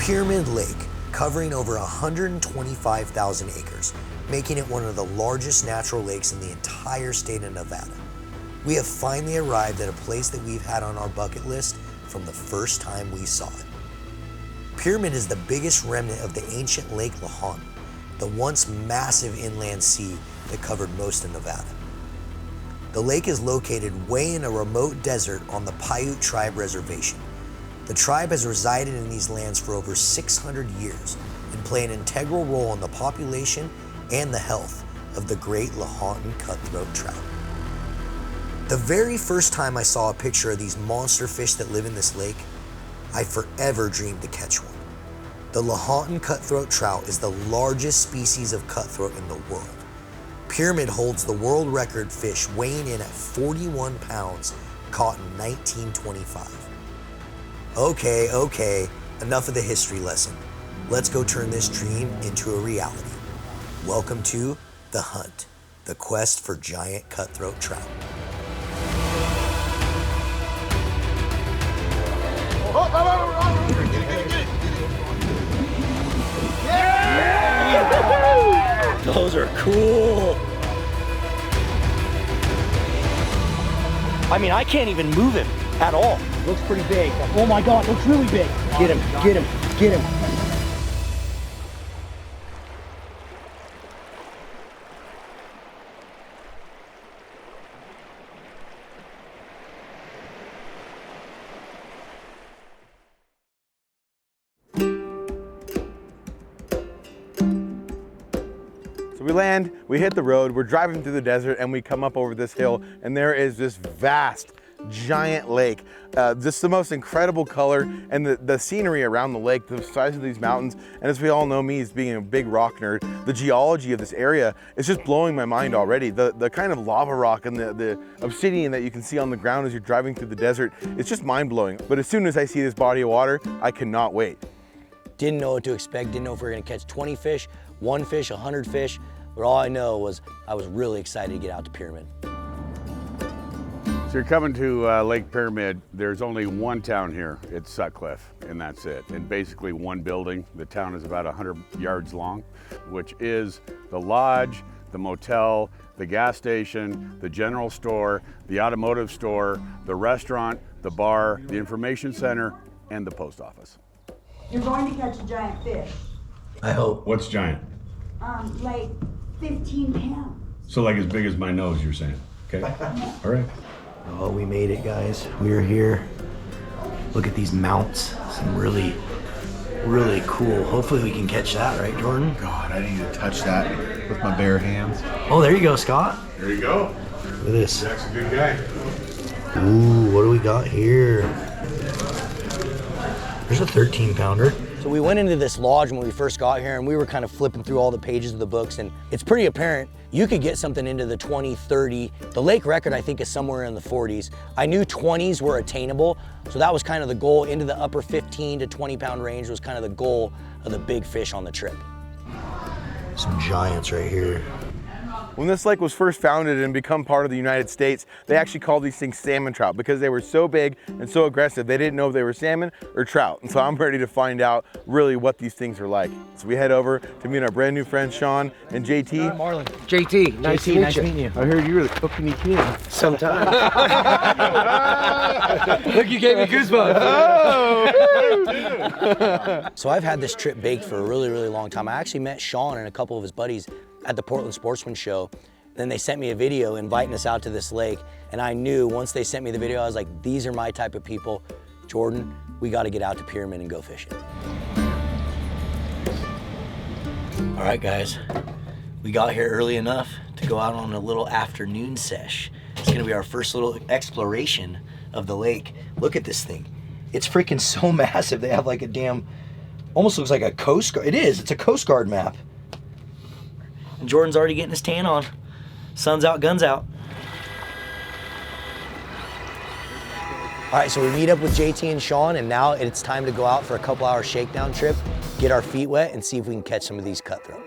Pyramid Lake, covering over 125,000 acres, making it one of the largest natural lakes in the entire state of Nevada. We have finally arrived at a place that we've had on our bucket list from the first time we saw it. Pyramid is the biggest remnant of the ancient Lake Lahontan, the once massive inland sea that covered most of Nevada. The lake is located way in a remote desert on the Paiute Tribe reservation. The tribe has resided in these lands for over 600 years and play an integral role in the population and the health of the great Lahontan Cutthroat Trout. The very first time I saw a picture of these monster fish that live in this lake, I forever dreamed to catch one. The Lahontan Cutthroat Trout is the largest species of cutthroat in the world. Pyramid holds the world record fish weighing in at 41 pounds, caught in 1925. Okay, enough of the history lesson. Let's go turn this dream into a reality. Welcome to The Hunt, the quest for giant cutthroat trout. Yeah! Those are cool. I mean, I can't even move him at all. Looks pretty big. Oh my God, looks really big. Get him, get him, get him. So we land, we hit the road, we're driving through the desert, and we come up over this hill, and there is this vast, giant lake. Just the most incredible color, and the scenery around the lake, the size of these mountains, and as we all know, me as being a big rock nerd, the geology of this area is just blowing my mind already. The kind of lava rock and the obsidian that you can see on the ground as you're driving through the desert, it's just mind-blowing. But as soon as I see this body of water, I cannot wait. Didn't know what to expect, didn't know if we were gonna catch 20 fish, 1 fish, 100 fish, but all I know was I was really excited to get out to Pyramid. So you're coming to Lake Pyramid. There's only one town here. It's Sutcliffe, and that's it. And basically one building. The town is about 100 yards long, which is the lodge, the motel, the gas station, the general store, the automotive store, the restaurant, the bar, the information center, and the post office. You're going to catch a giant fish. I hope. What's giant? Like 15 pounds. So like as big as my nose, you're saying? Okay, all right. Oh, we made it, guys. We are here. Look at these mounts. Some really cool. Hopefully we can catch that, right, Jordan? God, I need to touch that with my bare hands. Oh, there you go, Scott. There you go. Look at this. Jack's a good guy. Ooh, what do we got here? There's a 13-pounder. So we went into this lodge when we first got here, and we were kind of flipping through all the pages of the books, and it's pretty apparent you could get something into the 20, 30. The lake record, I think, is somewhere in the 40s. I knew 20s were attainable, so that was kind of the goal. Into the upper 15 to 20-pound range was kind of the goal of the big fish on the trip. Some giants right here. When this lake was first founded and become part of the United States, they actually called these things salmon trout because they were so big and so aggressive, they didn't know if they were salmon or trout. And so I'm ready to find out really what these things are like. So we head over to meet our brand new friends, Sean and JT. Marlon. JT, nice to meet you. I heard you were the cook and eat can. Sometimes. Look, you gave me goosebumps. Oh. So I've had this trip baked for a really long time. I actually met Sean and a couple of his buddies at the Portland Sportsman Show. Then they sent me a video inviting us out to this lake, and I knew once they sent me the video, I was like, these are my type of people. Jordan, we gotta get out to Pyramid and go fishing. All right, guys, we got here early enough to go out on a little afternoon sesh. It's gonna be our first little exploration of the lake. Look at this thing. It's freaking so massive. They have like a damn, almost looks like a Coast Guard. It is, it's a Coast Guard map. And Jordan's already getting his tan on. Sun's out, guns out. All right, so we meet up with JT and Sean, and now it's time to go out for a couple-hour shakedown trip, get our feet wet, and see if we can catch some of these cutthroat.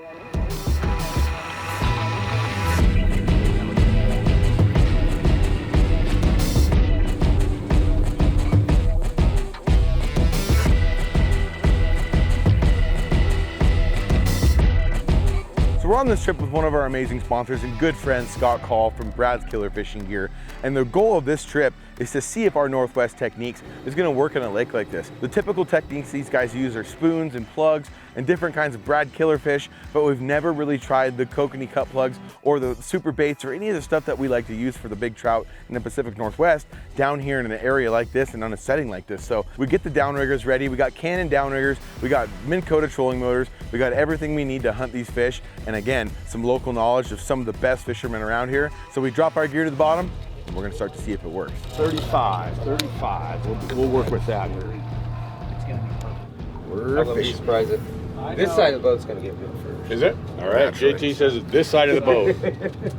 on this trip with one of our amazing sponsors and good friend, Scott Call from Brad's Killer Fishing Gear. And the goal of this trip is to see if our Northwest techniques is gonna work in a lake like this. The typical techniques these guys use are spoons and plugs and different kinds of Brad killer fish, but we've never really tried the kokanee cut plugs or the super baits or any of the stuff that we like to use for the big trout in the Pacific Northwest down here in an area like this and on a setting like this. So we get the downriggers ready. We got Cannon downriggers, we got Minn Kota trolling motors, we got everything we need to hunt these fish. And again, some local knowledge of some of the best fishermen around here. So we drop our gear to the bottom and we're gonna start to see if it works. 35. We'll work with that. It's gonna be perfect. We're fishing. Surprised if this side of the boat's gonna get good first. Is it? All right, JT says it's this side of the boat.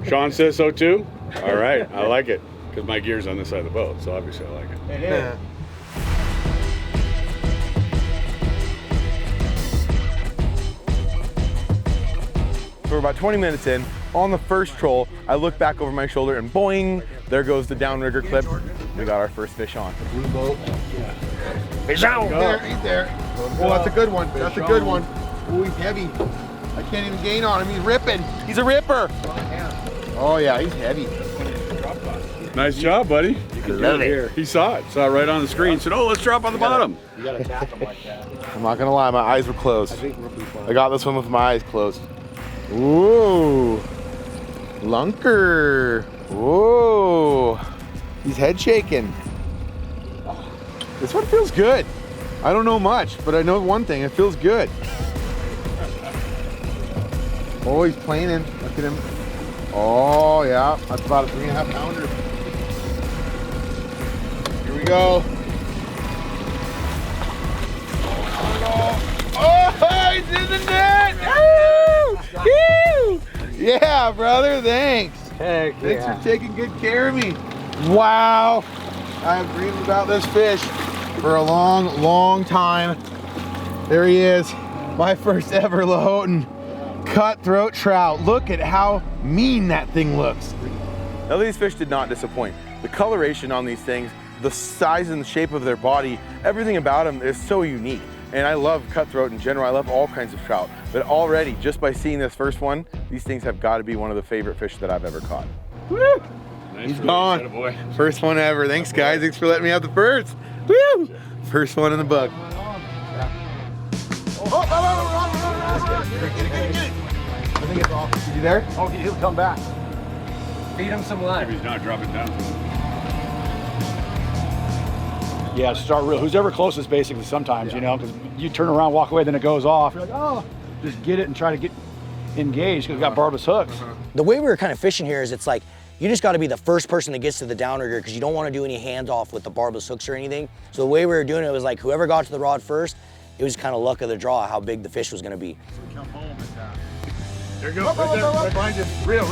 Sean says so too? All right, I like it. Because my gear's on this side of the boat, so obviously I like it. It is. So we're about 20 minutes in. On the first troll, I look back over my shoulder and boing, there goes the downrigger clip. We got our first fish on. Blue boat. Fish out! He's there. Oh, that's a good one. That's a good one. Oh, he's heavy. I can't even gain on him. He's ripping. He's a ripper! Oh yeah, he's heavy. Nice job, buddy. I love it. He saw it right on the screen. Said, "Oh, let's drop on the bottom." You gotta tap them like that. I'm not gonna lie, my eyes were closed. I got this one with my eyes closed. Ooh, lunker. Whoa, he's head shaking. This one feels good. I don't know much, but I know one thing, it feels good. Oh, he's planing. Look at him. Oh, yeah, that's about a 3.5 pounder. Here we go. Oh, he's in the net! Woo! Woo! Yeah, brother, thanks. Heck Thanks for taking good care of me. Wow, I've dreamed about this fish for a long, long time. There he is, my first ever Lahontan Cutthroat Trout. Look at how mean that thing looks. Now these fish did not disappoint. The coloration on these things, the size and the shape of their body, everything about them is so unique. And I love cutthroat in general. I love all kinds of trout. But already, just by seeing this first one, these things have got to be one of the favorite fish that I've ever caught. Woo! Nice He's gone. boy. First one ever. Thanks, guys. Thanks for letting me have the first. Woo! First one in the book. I think it's off. Is he there? Oh, he'll come back. Feed him some line. He's not dropping down. Yeah, start real. Who's ever closest, basically, sometimes, you know, because you turn around, walk away, then it goes off. You're like, oh, just get it and try to get engaged because we got barbless hooks. The way we were kind of fishing here is it's like, you just got to be the first person that gets to the downrigger because you don't want to do any hands off with the barbless hooks or anything. So the way we were doing it was like whoever got to the rod first, it was kind of luck of the draw how big the fish was going to be. Come home with that. There you go. Right behind you. Real.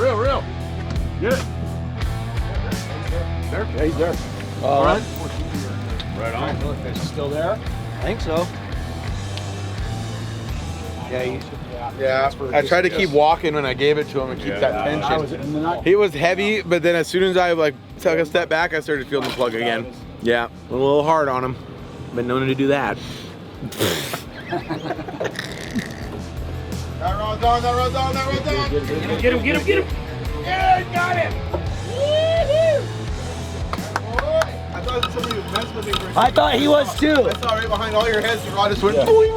Get it. There. Yeah, he's there. Right. Right on. Another fish is still there? I think so. Yeah, I tried to keep walking when I gave it to him and keep that tension. He was heavy, but then as soon as I took a step back, I started feeling the plug again. Yeah, a little hard on him. Been known to do that. That rod's on. Get him. Yeah, got it! Woo-hoo! I thought somebody was messing with me for a second. I thought he was too. I saw right behind all your heads, the rod just went boing.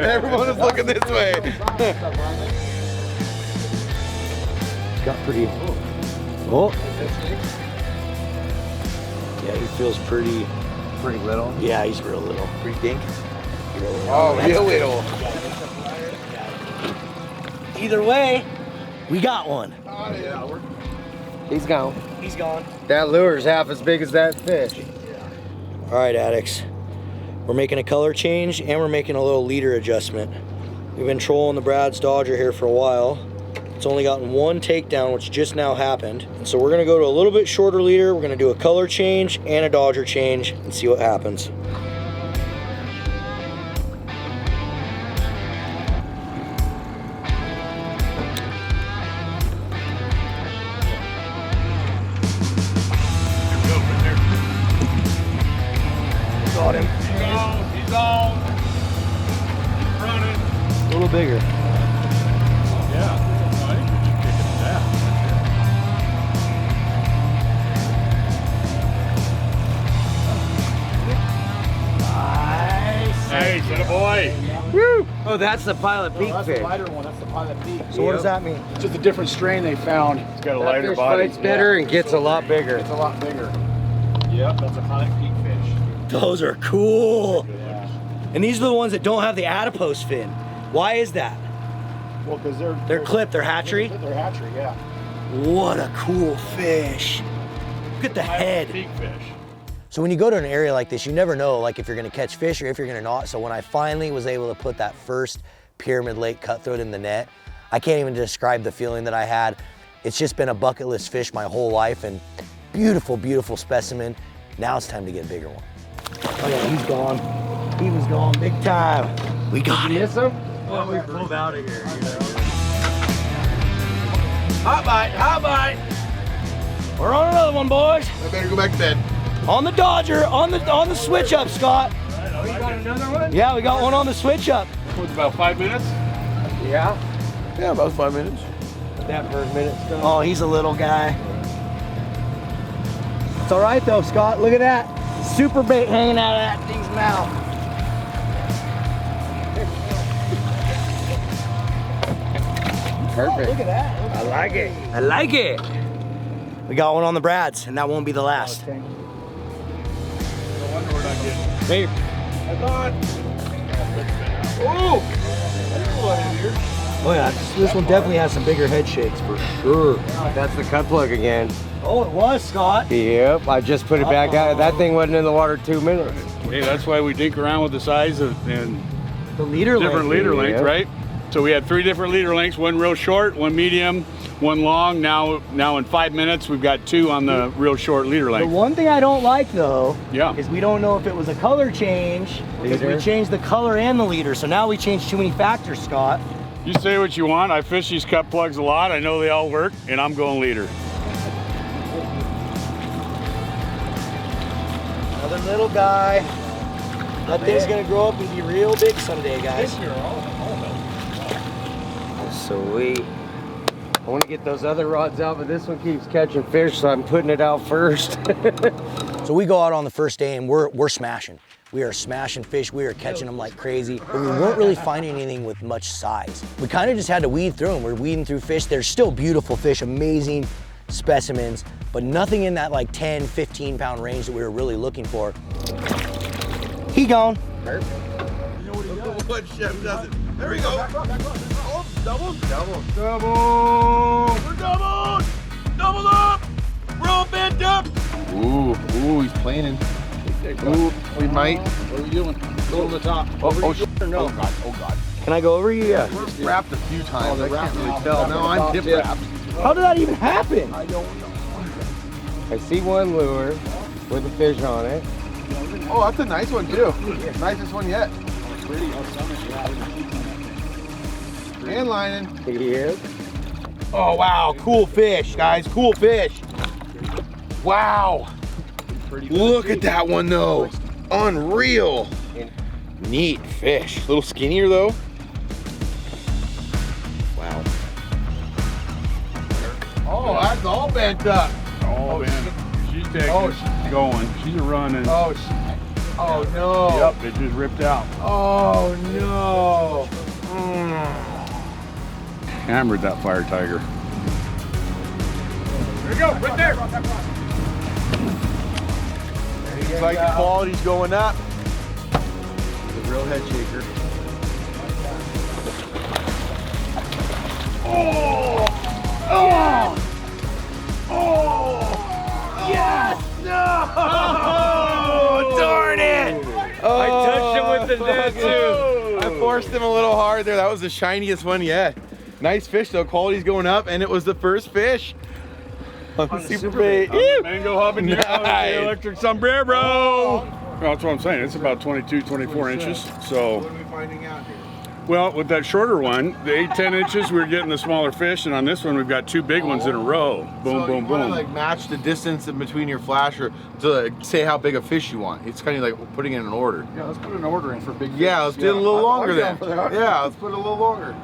Everyone was looking this way. Got pretty. Oh. Yeah, he feels pretty little. Yeah, he's real little. Pretty dink. Oh, real little. Either way, we got one. Oh, yeah. He's gone. He's gone. That lure's half as big as that fish. All right, addicts. We're making a color change and we're making a little leader adjustment. We've been trolling the Brad's Dodger here for a while. It's only gotten one takedown, which just now happened. And so we're gonna go to a little bit shorter leader. We're gonna do a color change and a Dodger change and see what happens. Got him. He's on. He's running. A little bigger. Yeah. Get a boy. Woo! Oh, that's the Pilot Peak That's fish. the lighter one. That's the Pilot Peak. So what does that mean? It's just a different strain they found. It's got a That lighter fish body. fights better and gets a lot bigger. It's a lot bigger. Yep, that's a Pilot Peak fish. Those are cool. Yeah. And these are the ones that don't have the adipose fin. Why is that? Well, because They're clipped, they're hatchery? They're hatchery, yeah. What a cool fish. Look at the head. Peak fish. So when you go to an area like this, you never know like if you're gonna catch fish or if you're gonna not. So when I finally was able to put that first Pyramid Lake cutthroat in the net, I can't even describe the feeling that I had. It's just been a bucket list fish my whole life and beautiful, beautiful specimen. Now it's time to get a bigger one. Oh yeah, he's gone. He was gone big time. We got him. Miss him? Well, we pulled out of here, you know. Hot bite, hot bite. We're on another one, boys. I better go back to bed. On the Dodger, on the switch up, Scott. We got another one? Yeah, we got one on the switch up. What's about 5 minutes? Yeah. Yeah, about 5 minutes. That first minute stuff. Oh, he's a little guy. It's all right though, Scott. Look at that. Super bait hanging out of that thing's mouth. Perfect. Look at that. I like it. I like it. We got one on the Brads, and that won't be the last. No wonder we're not getting. Hey, oh yeah, this one definitely has some bigger head shakes for sure. That's the cut plug again. Oh, it was, Scott. Yep, I just put it back out. That thing wasn't in the water 2 minutes. Hey, that's why we dink around with the size of and The leader different length. leader lengths, Yeah. right? So we had 3 different leader lengths, one real short, one medium, one long. Now in 5 minutes, we've got 2 on the real short leader The length. one thing I don't like though, Yeah. is we don't know if it was a color change because we Leader. changed the color and the leader. So now we changed too many factors, Scott. You say what you want. I fish these cut plugs a lot. I know they all work, and I'm going leader. Another little guy. That thing's gonna grow up and be real big someday, guys. Sweet. I want to get those other rods out, but this one keeps catching fish, so I'm putting it out first. So we go out on the first day and we're smashing. We are smashing fish, we are catching them like crazy, but we weren't really finding anything with much size. We kind of just had to weed through them. We're weeding through fish. They're still beautiful fish, amazing specimens, but nothing in that like 10, 15 pound range that we were really looking for. He gone. What chef does it? There we go. Oh, double. We're doubled. Doubled up. We're all bent up. Ooh, he's planning. Ooh, we might. What are we doing? Go to the top. Oh, shit. No. Oh, God. Can I go over you? Yeah. We're wrapped a few times. I can't really tell. No, I'm dip wrapped. How did that even happen? I don't know. I see one lure with a fish on it. Oh, that's a nice one, too. Nicest one yet. And lining. Yep. Oh, wow. Cool fish, guys. Cool fish. Wow. Look at that one, though. Unreal. Neat fish. A little skinnier, though. Wow. Oh, that's all bent up. Oh, man. She's taking she's going. She's running. Oh, no. Yep, it just ripped out. Oh, no. Hammered that fire tiger. There you go, right there. Looks like the quality's going up. The real head shaker. Oh! Oh! Oh! Yes! No! Oh, darn it! I touched him with the net too. I forced him a little hard there. That was the shiniest one yet. Nice fish though, quality's going up, and it was the first fish on the super bait. Mango habanero, Nice. the electric sombrero. Well, that's what I'm saying. It's about 22, 24 inches. So, What are we finding out here? well, with that shorter one, the 8, 10 inches, we're getting the smaller fish, and on this one, we've got 2 big ones in a row. Boom, So boom, you wanna, boom. like match the distance in between your flasher to like, say how big a fish you want. It's kind of like putting in an order. Yeah, let's put an order in for big fish. Yeah, let's do it a little longer I'm then. down for that. Yeah, let's put it a little longer.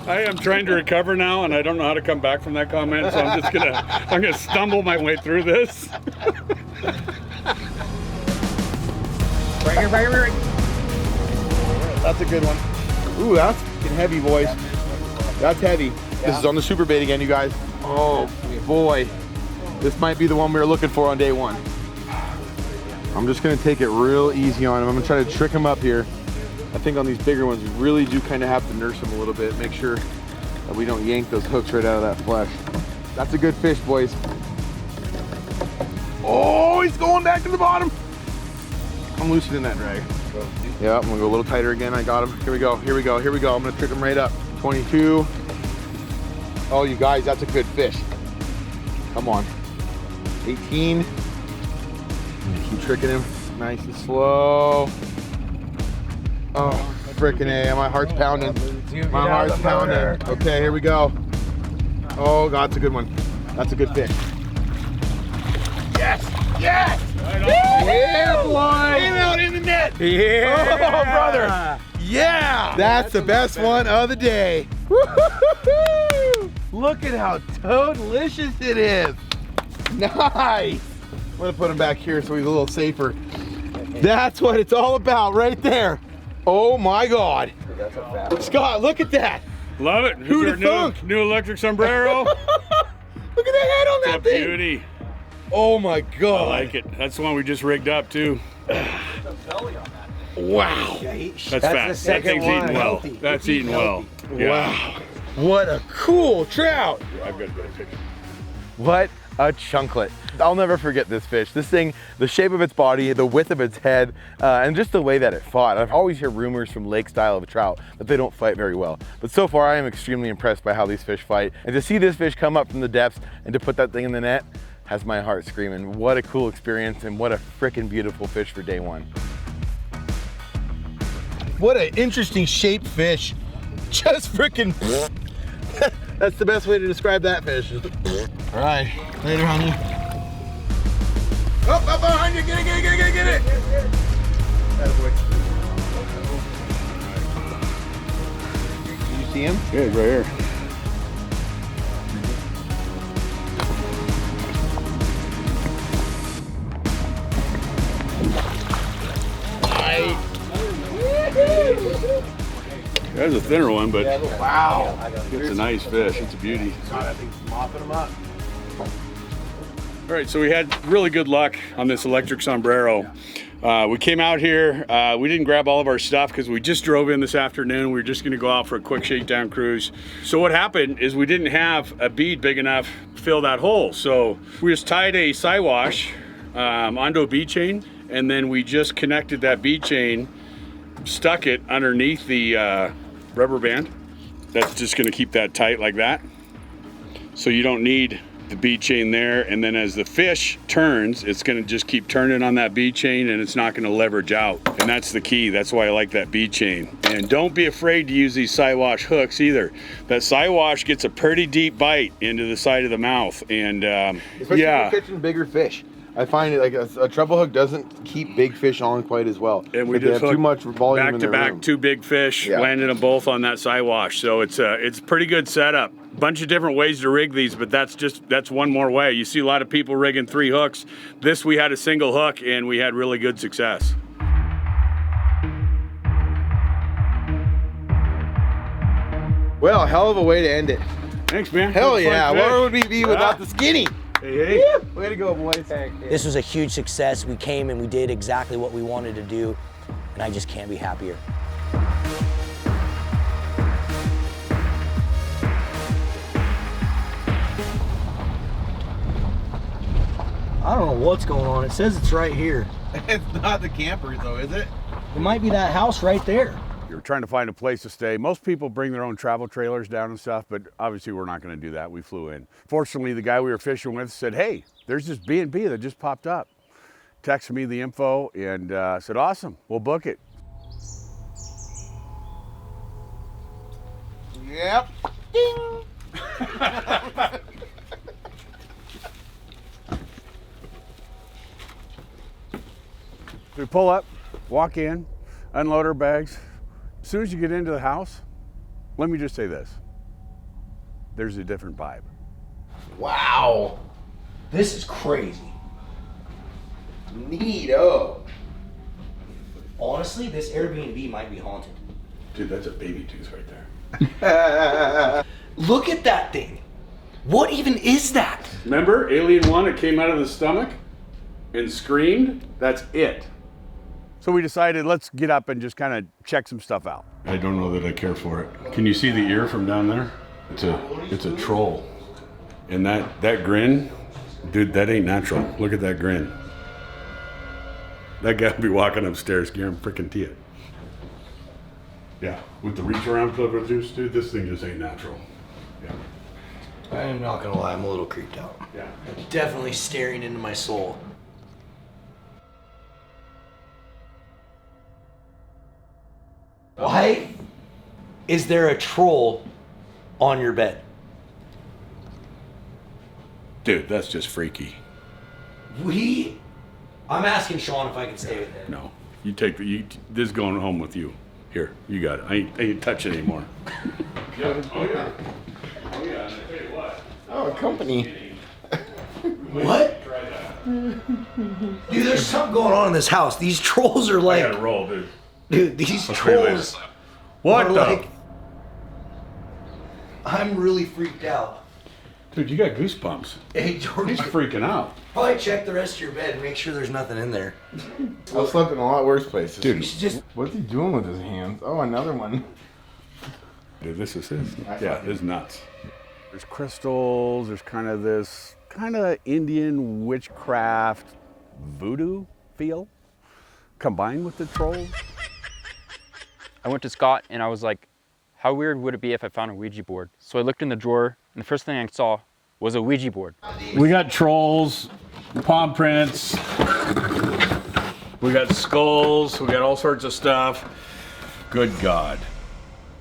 I am trying to recover now, and I don't know how to come back from that comment, so I'm just gonna stumble my way through this. That's a good one. Ooh, that's fucking heavy, boys. That's heavy. This is on the super bait again, you guys. Oh boy. This might be the one we were looking for on day one. I'm just gonna take it real easy on him. I'm gonna try to trick him up here. I think on these bigger ones, we really do kind of have to nurse them a little bit, make sure that we don't yank those hooks right out of that flesh. That's a good fish, boys. Oh, he's going back to the bottom. I'm loosening that drag. Yeah, I'm gonna go a little tighter again. I got him. Here we go, here we go, here we go. I'm gonna trick him right up. 22. Oh, you guys, that's a good fish. Come on. 18. Keep tricking him nice and slow. Oh, frickin' A, my heart's pounding. My heart's pounding. Okay, here we go. Oh God, that's a good one. That's a good fish. Yes, yes! Yeah, boy! Came out in the net. Yeah! Oh, brother. Yeah! That's the best one of the day. Woo-hoo-hoo-hoo! Look at how delicious it is. Nice. I'm gonna put him back here so he's a little safer. That's what it's all about right there. Oh my God. Scott, look at that. Love it. Who'd have thunk? New electric sombrero. Look at the head on that thing. Beauty. Oh my God. I like it. That's the one we just rigged up too. Wow. That's fast. That thing's eating well. That's eating well. Yeah. Wow. What a cool trout. I've got a good picture. What a chunklet. I'll never forget this fish. This thing, the shape of its body, the width of its head, and just the way that it fought. I've always heard rumors from lake style of trout that they don't fight very well. But so far I am extremely impressed by how these fish fight. And to see this fish come up from the depths and to put that thing in the net has my heart screaming. What a cool experience and what a freaking beautiful fish for day one. What an interesting shaped fish. Just freaking that's the best way to describe that fish. All right, later, honey. Up behind you, get it, get it, get it, get it, get it. Attaboy. Did you see him? Yeah, he's right here. That's a thinner one, but wow, it's a nice fish. It's a beauty. God, I think he's mopping him up. All right, so we had really good luck on this electric sombrero. We came out here, we didn't grab all of our stuff because we just drove in this afternoon. We were just gonna go out for a quick shakedown cruise. So what happened is we didn't have a bead big enough to fill that hole. So we just tied a Siwash onto a bead chain, and then we just connected that bead chain, stuck it underneath the rubber band. That's just gonna keep that tight like that. So you don't need the bead chain there, and then as the fish turns, it's gonna just keep turning on that bead chain and it's not gonna leverage out. And that's the key. That's why I like that bead chain. And don't be afraid to use these Siwash hooks either. That Siwash gets a pretty deep bite into the side of the mouth, and especially yeah, if you're catching bigger fish. I find it like a treble hook doesn't keep big fish on quite as well. And we they just have too much volume back in to their back room. two big fish, landed them both on that Siwash. So it's a pretty good setup. Bunch of different ways to rig these, but that's one more way. You see a lot of people rigging 3 hooks. This, we had a single hook and we had really good success. Well, hell of a way to end it. Thanks, man. Hell yeah, where would we be without the skinny? Hey, hey. Way to go, boys. This was a huge success. We came and we did exactly what we wanted to do, and I just can't be happier. I don't know what's going on. It says it's right here. It's not the campers though, is it? It might be that house right there. You're trying to find a place to stay. Most people bring their own travel trailers down and stuff, but obviously we're not going to do that. We flew in. Fortunately, the guy we were fishing with said, hey, there's this B&B that just popped up. Texted me the info and said, awesome, we'll book it. Yep. Ding. We pull up, walk in, unload our bags. As soon as you get into the house, let me just say this. There's a different vibe. Wow. This is crazy. Neato. Honestly, this Airbnb might be haunted. Dude, that's a baby tooth right there. Look at that thing. What even is that? Remember Alien 1, it came out of the stomach and screamed? That's it. So we decided let's get up and just kind of check some stuff out. I don't know that I care for it. Can you see the ear from down there? It's a troll. And that grin, dude, that ain't natural. Look at that grin. That guy will be walking upstairs, freaking Tia. Yeah, with the reach around flipper juice, dude, this thing just ain't natural. Yeah. I am not gonna lie, I'm a little creeped out. Yeah. Definitely staring into my soul. Why is there a troll on your bed? Dude, that's just freaky. I'm asking Sean if I can stay with him. No, you take this is going home with you. Here, you got it. I ain't touch it anymore. Yeah. Oh yeah. Oh yeah. I tell you what. Oh, a company. What? Dude, there's something going on in this house. These trolls are like. I gotta roll, dude. Dude, these trolls. What are the? like. I'm really freaked out. Dude, you got goosebumps. Hey, Jordan. He's freaking out. Probably check the rest of your bed and make sure there's nothing in there. I've slept in a lot worse places. Dude. You should just. What's he doing with his hands? Oh, another one. Dude, this is his. Yeah, this is nuts. There's crystals, there's kind of this Indian witchcraft voodoo feel combined with the trolls. I went to Scott and I was like, how weird would it be if I found a Ouija board? So I looked in the drawer and the first thing I saw was a Ouija board. We got trolls, palm prints, we got skulls, we got all sorts of stuff. Good God.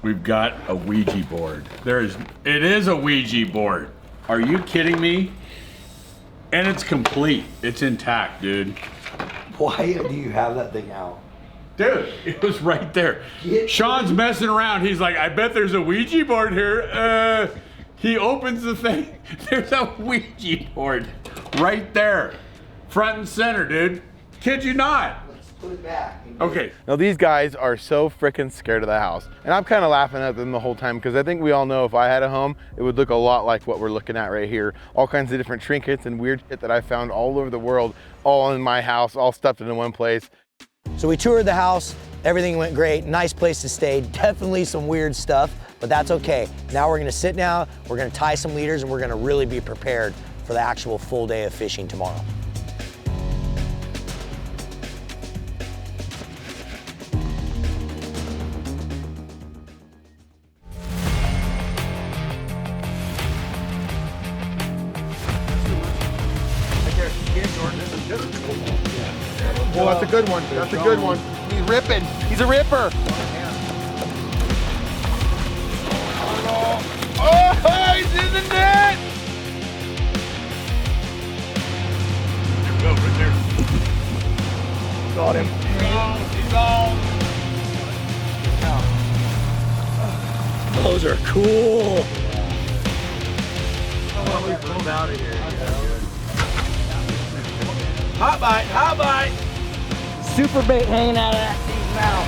We've got a Ouija board. It is a Ouija board. Are you kidding me? And it's complete. It's intact, dude. Why do you have that thing out? Dude, it was right there. Sean's messing around. He's like, I bet there's a Ouija board here. He opens the thing. There's a Ouija board right there. Front and center, dude. Kid you not. Let's put it back. Okay. Now these guys are so freaking scared of the house. And I'm kind of laughing at them the whole time because I think we all know if I had a home, it would look a lot like what we're looking at right here. All kinds of different trinkets and weird shit that I found all over the world, all in my house, all stuffed into one place. So we toured the house, everything went great, nice place to stay, definitely some weird stuff, but that's okay. Now we're gonna sit down, we're gonna tie some leaders, and we're gonna really be prepared for the actual full day of fishing tomorrow. Well, that's a good one. That's a good one. He's ripping. He's a ripper. Oh, he's in the net. There we go, right there. Got him. He's on. Those are cool. Oh, we pulled out of here. Hot bite. Hot bite. Super bait hanging out of that thing's mouth.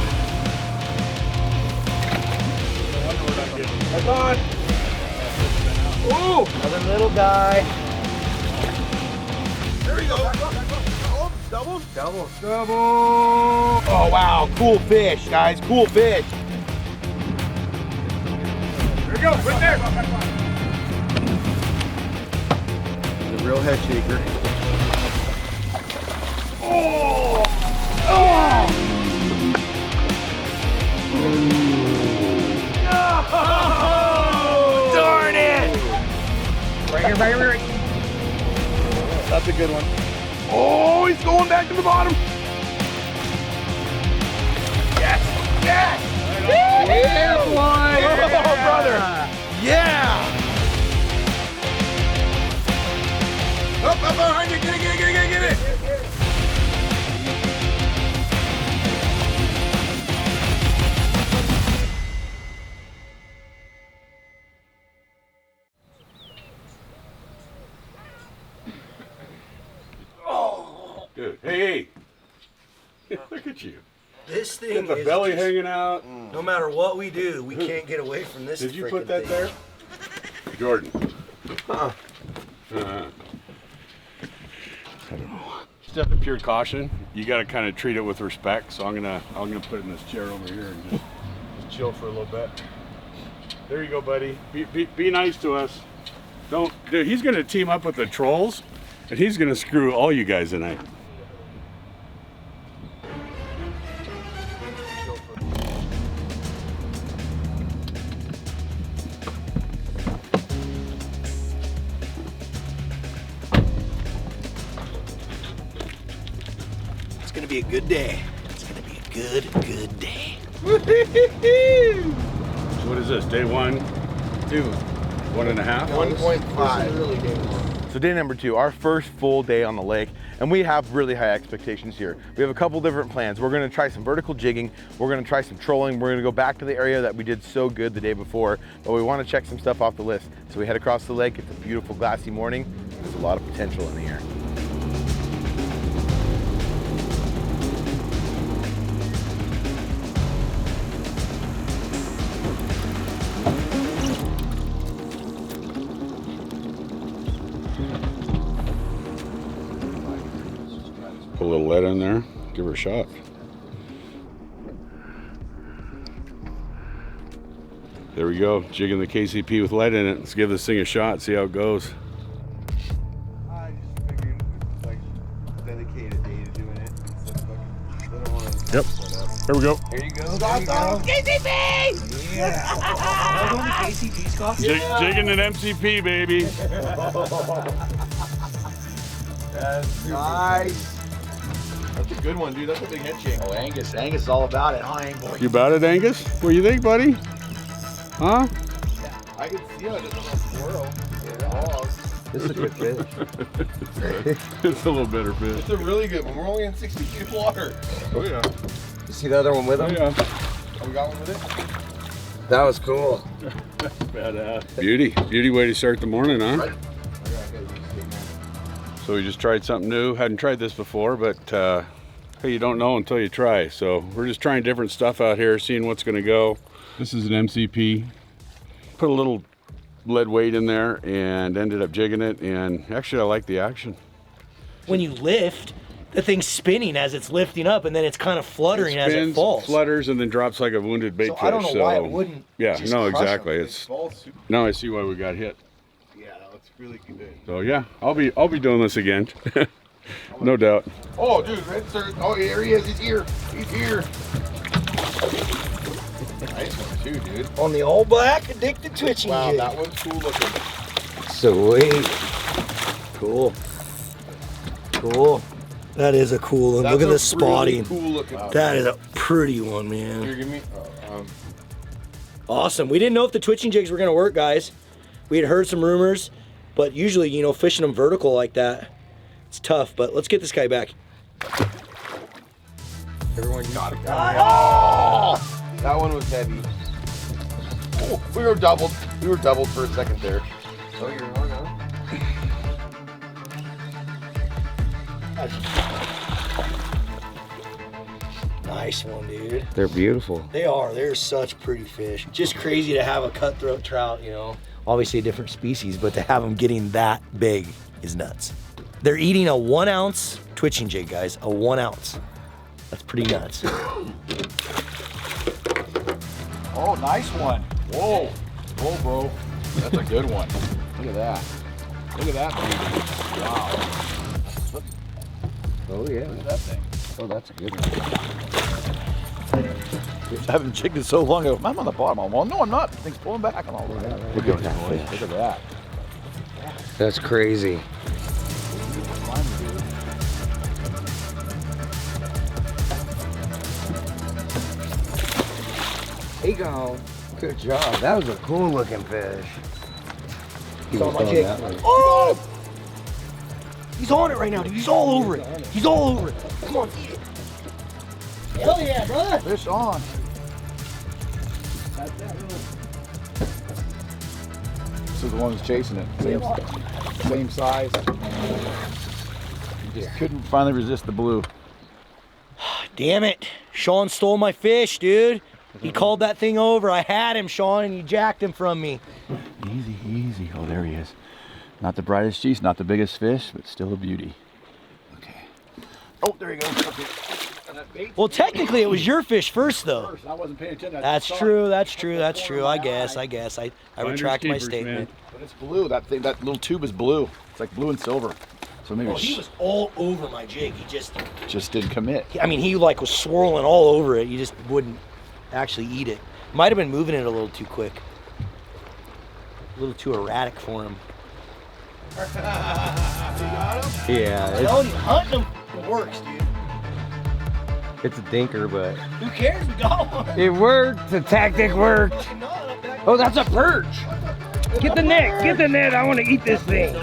That's on. Ooh. Another little guy. There we go. Oh, double. Double. Double. Oh, wow. Cool fish, guys. Cool fish. There we go, right there. He's a real head shaker. Oh! Oh! Oh! Darn it! Right here, right here. That's a good one. Oh, he's going back to the bottom. Yes! Yes! Yeah, boy! Oh, brother! Yeah! Up behind you! Get it! Dude, hey! Look at you. This thing the is belly just, hanging out. no matter what we do, we can't get away from this. Did you put freaking that thing. there? Jordan. I don't know. Step of pure caution. You got to kind of treat it with respect. So I'm gonna put it in this chair over here and just chill for a little bit. There you go, buddy. Be nice to us. Don't, dude. He's gonna team up with the trolls, and he's gonna screw all you guys tonight. It's gonna be a good day. It's gonna be a good day. So what is this? Day 1, 2, 1.5. 1.5. Really day one. So day number 2, our first full day on the lake, and we have really high expectations here. We have a couple different plans. We're gonna try some vertical jigging, we're gonna try some trolling, we're gonna go back to the area that we did so good the day before, but we wanna check some stuff off the list. So we head across the lake, it's a beautiful glassy morning, there's a lot of potential in the air. Put a little lead in there. Give her a shot. There we go. Jigging the KCP with lead in it. Let's give this thing a shot. See how it goes. I just figured like dedicate a day to doing it. Yep. There we go. Here you go. KCP! Yeah. Am I going to KCP, Scott? Jigging an MCP, baby. That's nice. That's a good one, dude. That's a big head shake. Oh, Angus is all about it, huh, boy? You about it, Angus? What do you think, buddy? Huh? I can feel it. It's a swirl. Yeah. This is a good fish. It's a little better fish. It's a really good one. We're only in 60 feet of water. Oh yeah. You see the other one with Oh him? yeah. Oh, we got one with it? That was cool. Badass. Beauty way to start the morning, huh? So we just tried something new. Hadn't tried this before, but hey, you don't know until you try. So we're just trying different stuff out here, seeing what's gonna go. This is an MCP. Put a little lead weight in there and ended up jigging it, and actually I like the action. When you lift, the thing's spinning as it's lifting up, and then it's kind of fluttering as it Spins, falls. flutters, and then drops like a wounded bait So fish. I don't know why it wouldn't. Yeah, just no, crush exactly. them. It's now I see why we got hit. Yeah, that looks really good. So yeah, I'll be doing this again, no doubt. Oh, dude, red sir. Oh, here he is. He's here. He's here. Nice one too, dude. On the all black addicted twitching Wow, jig. that one's cool looking. Sweet. Cool. Cool. That is a cool one. Look at the spotting. Really cool looking. That is a pretty one, man. Here, give me. Awesome. We didn't know if the twitching jigs were gonna work, guys. We had heard some rumors, but usually, you know, fishing them vertical like that, it's tough. But let's get this guy back. Everyone got it. Oh! That one was heavy. Oh, we were doubled. We were doubled for a second there. Oh, you're on, huh? Nice one, dude. They're beautiful. They are. They're such pretty fish. Just crazy to have a cutthroat trout, you know. Obviously a different species, but to have them getting that big is nuts. They're eating a 1 ounce twitching jig, guys. A 1 ounce. That's pretty nuts. Oh, nice one. Whoa. Whoa, bro. That's a good one. Look at that. Look at that baby. Wow. Oh, yeah. Look at that thing. Oh, that's a good one. I haven't jigged it so long. I'm on the bottom. I'm all, no, I'm not. The thing's pulling back. I'm all over that. Look at that fish. Look at that. That's crazy. There you go. Good job. That was a cool looking fish. He on was my on jig. that one. Oh! He's on it right now, dude. He's all over it. He's all over it. Come on, eat it. Hell yeah, brother. Fish on. This is the one that's chasing it. Same size. He just couldn't finally resist the blue. Damn it. Sean stole my fish, dude. He called that thing over. I had him, Sean, and you jacked him from me. Easy, easy. Oh, there he is. Not the brightest cheese, not the biggest fish, but still a beauty. Okay. Oh, there he goes. Okay. Well, technically, it was your fish first, though. I wasn't paying attention. That's true. That's true. That's true. I guess. I retract my statement. But it's blue. That little tube is blue. It's like blue and silver. So maybe He was all over my jig. He just didn't commit. I mean, he like was swirling all over it. You just wouldn't actually eat it. Might have been moving it a little too quick. A little too erratic for him. Yeah, Telling you, hunting him works, dude. it's a dinker, but Who cares? We got one. it worked. The tactic worked. Oh, that's a perch. Get the net. Get the net. I want to eat this thing.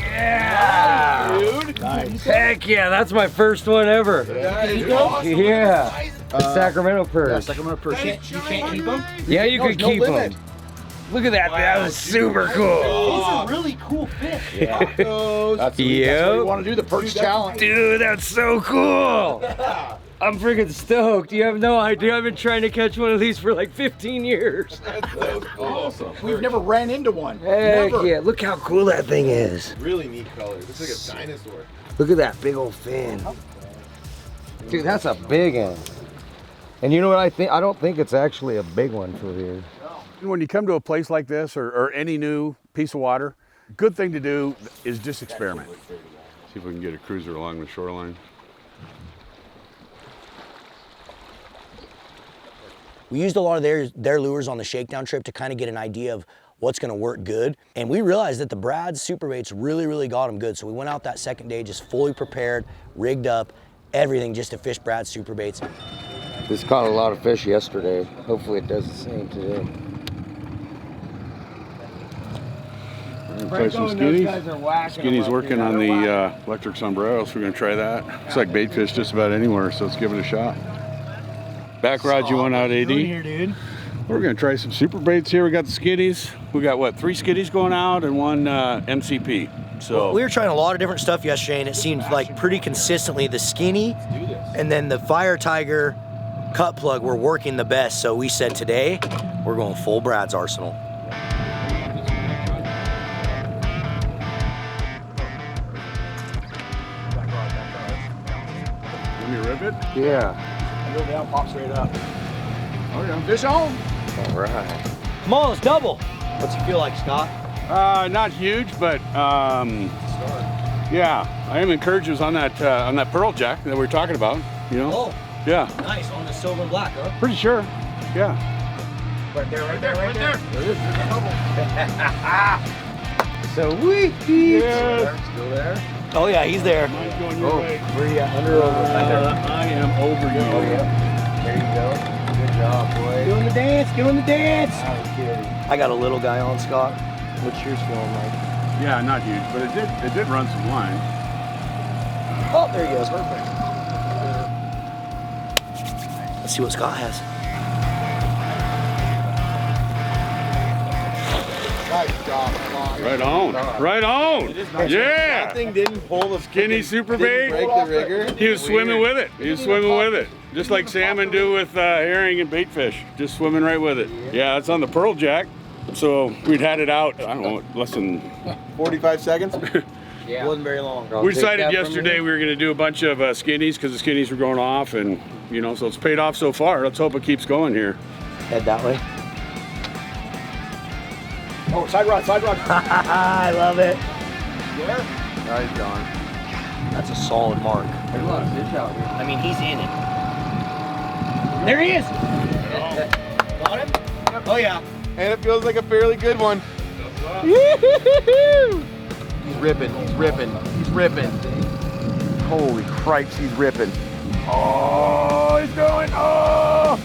Yeah. Dude. Nice. Heck yeah, that's my first one ever. Yeah. Sacramento perch. Yeah, Sacramento perch. You can't keep them? Yeah, you could keep limit. them. Look at that. That was super cool. These are really cool fish. Yeah. That's what you want to do, the perch challenge. Dude, that's so cool. I'm freaking stoked. You have no idea. I've been trying to catch one of these for like 15 years. That's so cool. Awesome. We've never ran into one. Heck Never. yeah. Look how cool that thing is. Really neat color. Looks like a dinosaur. Look at that big old fin. Dude, that's a big one. And you know what I think? I don't think it's actually a big one for here. When you come to a place like this or any new piece of water, good thing to do is just experiment. See if we can get a cruiser along the shoreline. We used a lot of their lures on the shakedown trip to kind of get an idea of what's going to work good. And we realized that the Brad's super baits really, really got them good. So we went out that second day just fully prepared, rigged up, everything just to fish Brad's super baits. This caught a lot of fish yesterday. Hopefully it does the same today. Try some skinnies. Skinny's working on the electric sombrero, so we're gonna try that. It's like bait fish just about anywhere, so let's give it a shot. Back rod you want out, AD? Here, dude. We're gonna try some super baits here. We got the skiddies. We got what, 3 skiddies going out and 1 MCP. So We were trying a lot of different stuff yesterday, and it seemed like pretty consistently the skinny and then the Fire Tiger cut plug were working the best. So we said today we're going full Brad's arsenal. let me rip it. Yeah. Go down, pop straight up. Oh yeah, fish on. All right. Come on, let's double. What's it feel like, Scott? Not huge, but yeah, I am encouraged. It was on that pearl jack that we were talking about. You know. Oh, Yeah. nice, on the silver and black, huh? Pretty sure. Yeah. Right there, right there, right there. There it is. There's a double. Sweet. Yes. Still there? Oh yeah, he's there. Mine's going your way. Where you at? Under over. I am over you. Oh yeah. There you go. Good job, boy. Doing the dance, doing the dance. I'm kidding. I got a little guy on, Scott. What's yours feeling like? Yeah, not huge, but it did run some line. Oh, there he goes. Perfect. Let's see what Scott has. Nice job. Come on. Right on. Right on. Yeah. That thing didn't pull the Skinny super bait. break the rigger. He was swimming with it. He was swimming with it. Just like salmon do with herring and bait fish. Just swimming right with it. Yeah, it's on the pearl jack. So we'd had it out, I don't know, less than 45 seconds. Yeah. Wasn't very long. We decided yesterday we were going to do a bunch of skinnies because the skinnies were going off, and you know, so it's paid off so far. Let's hope it keeps going here. Head that way. Oh, side rod, side rod. I love it. Where? Oh, he's gone. That's a solid mark. There's a lot of fish out here. I mean, he's in it. There he is. Got him? Oh yeah. And it feels like a fairly good one. He's ripping, he's ripping, he's ripping. Holy cripes, he's ripping. Oh, he's going, oh!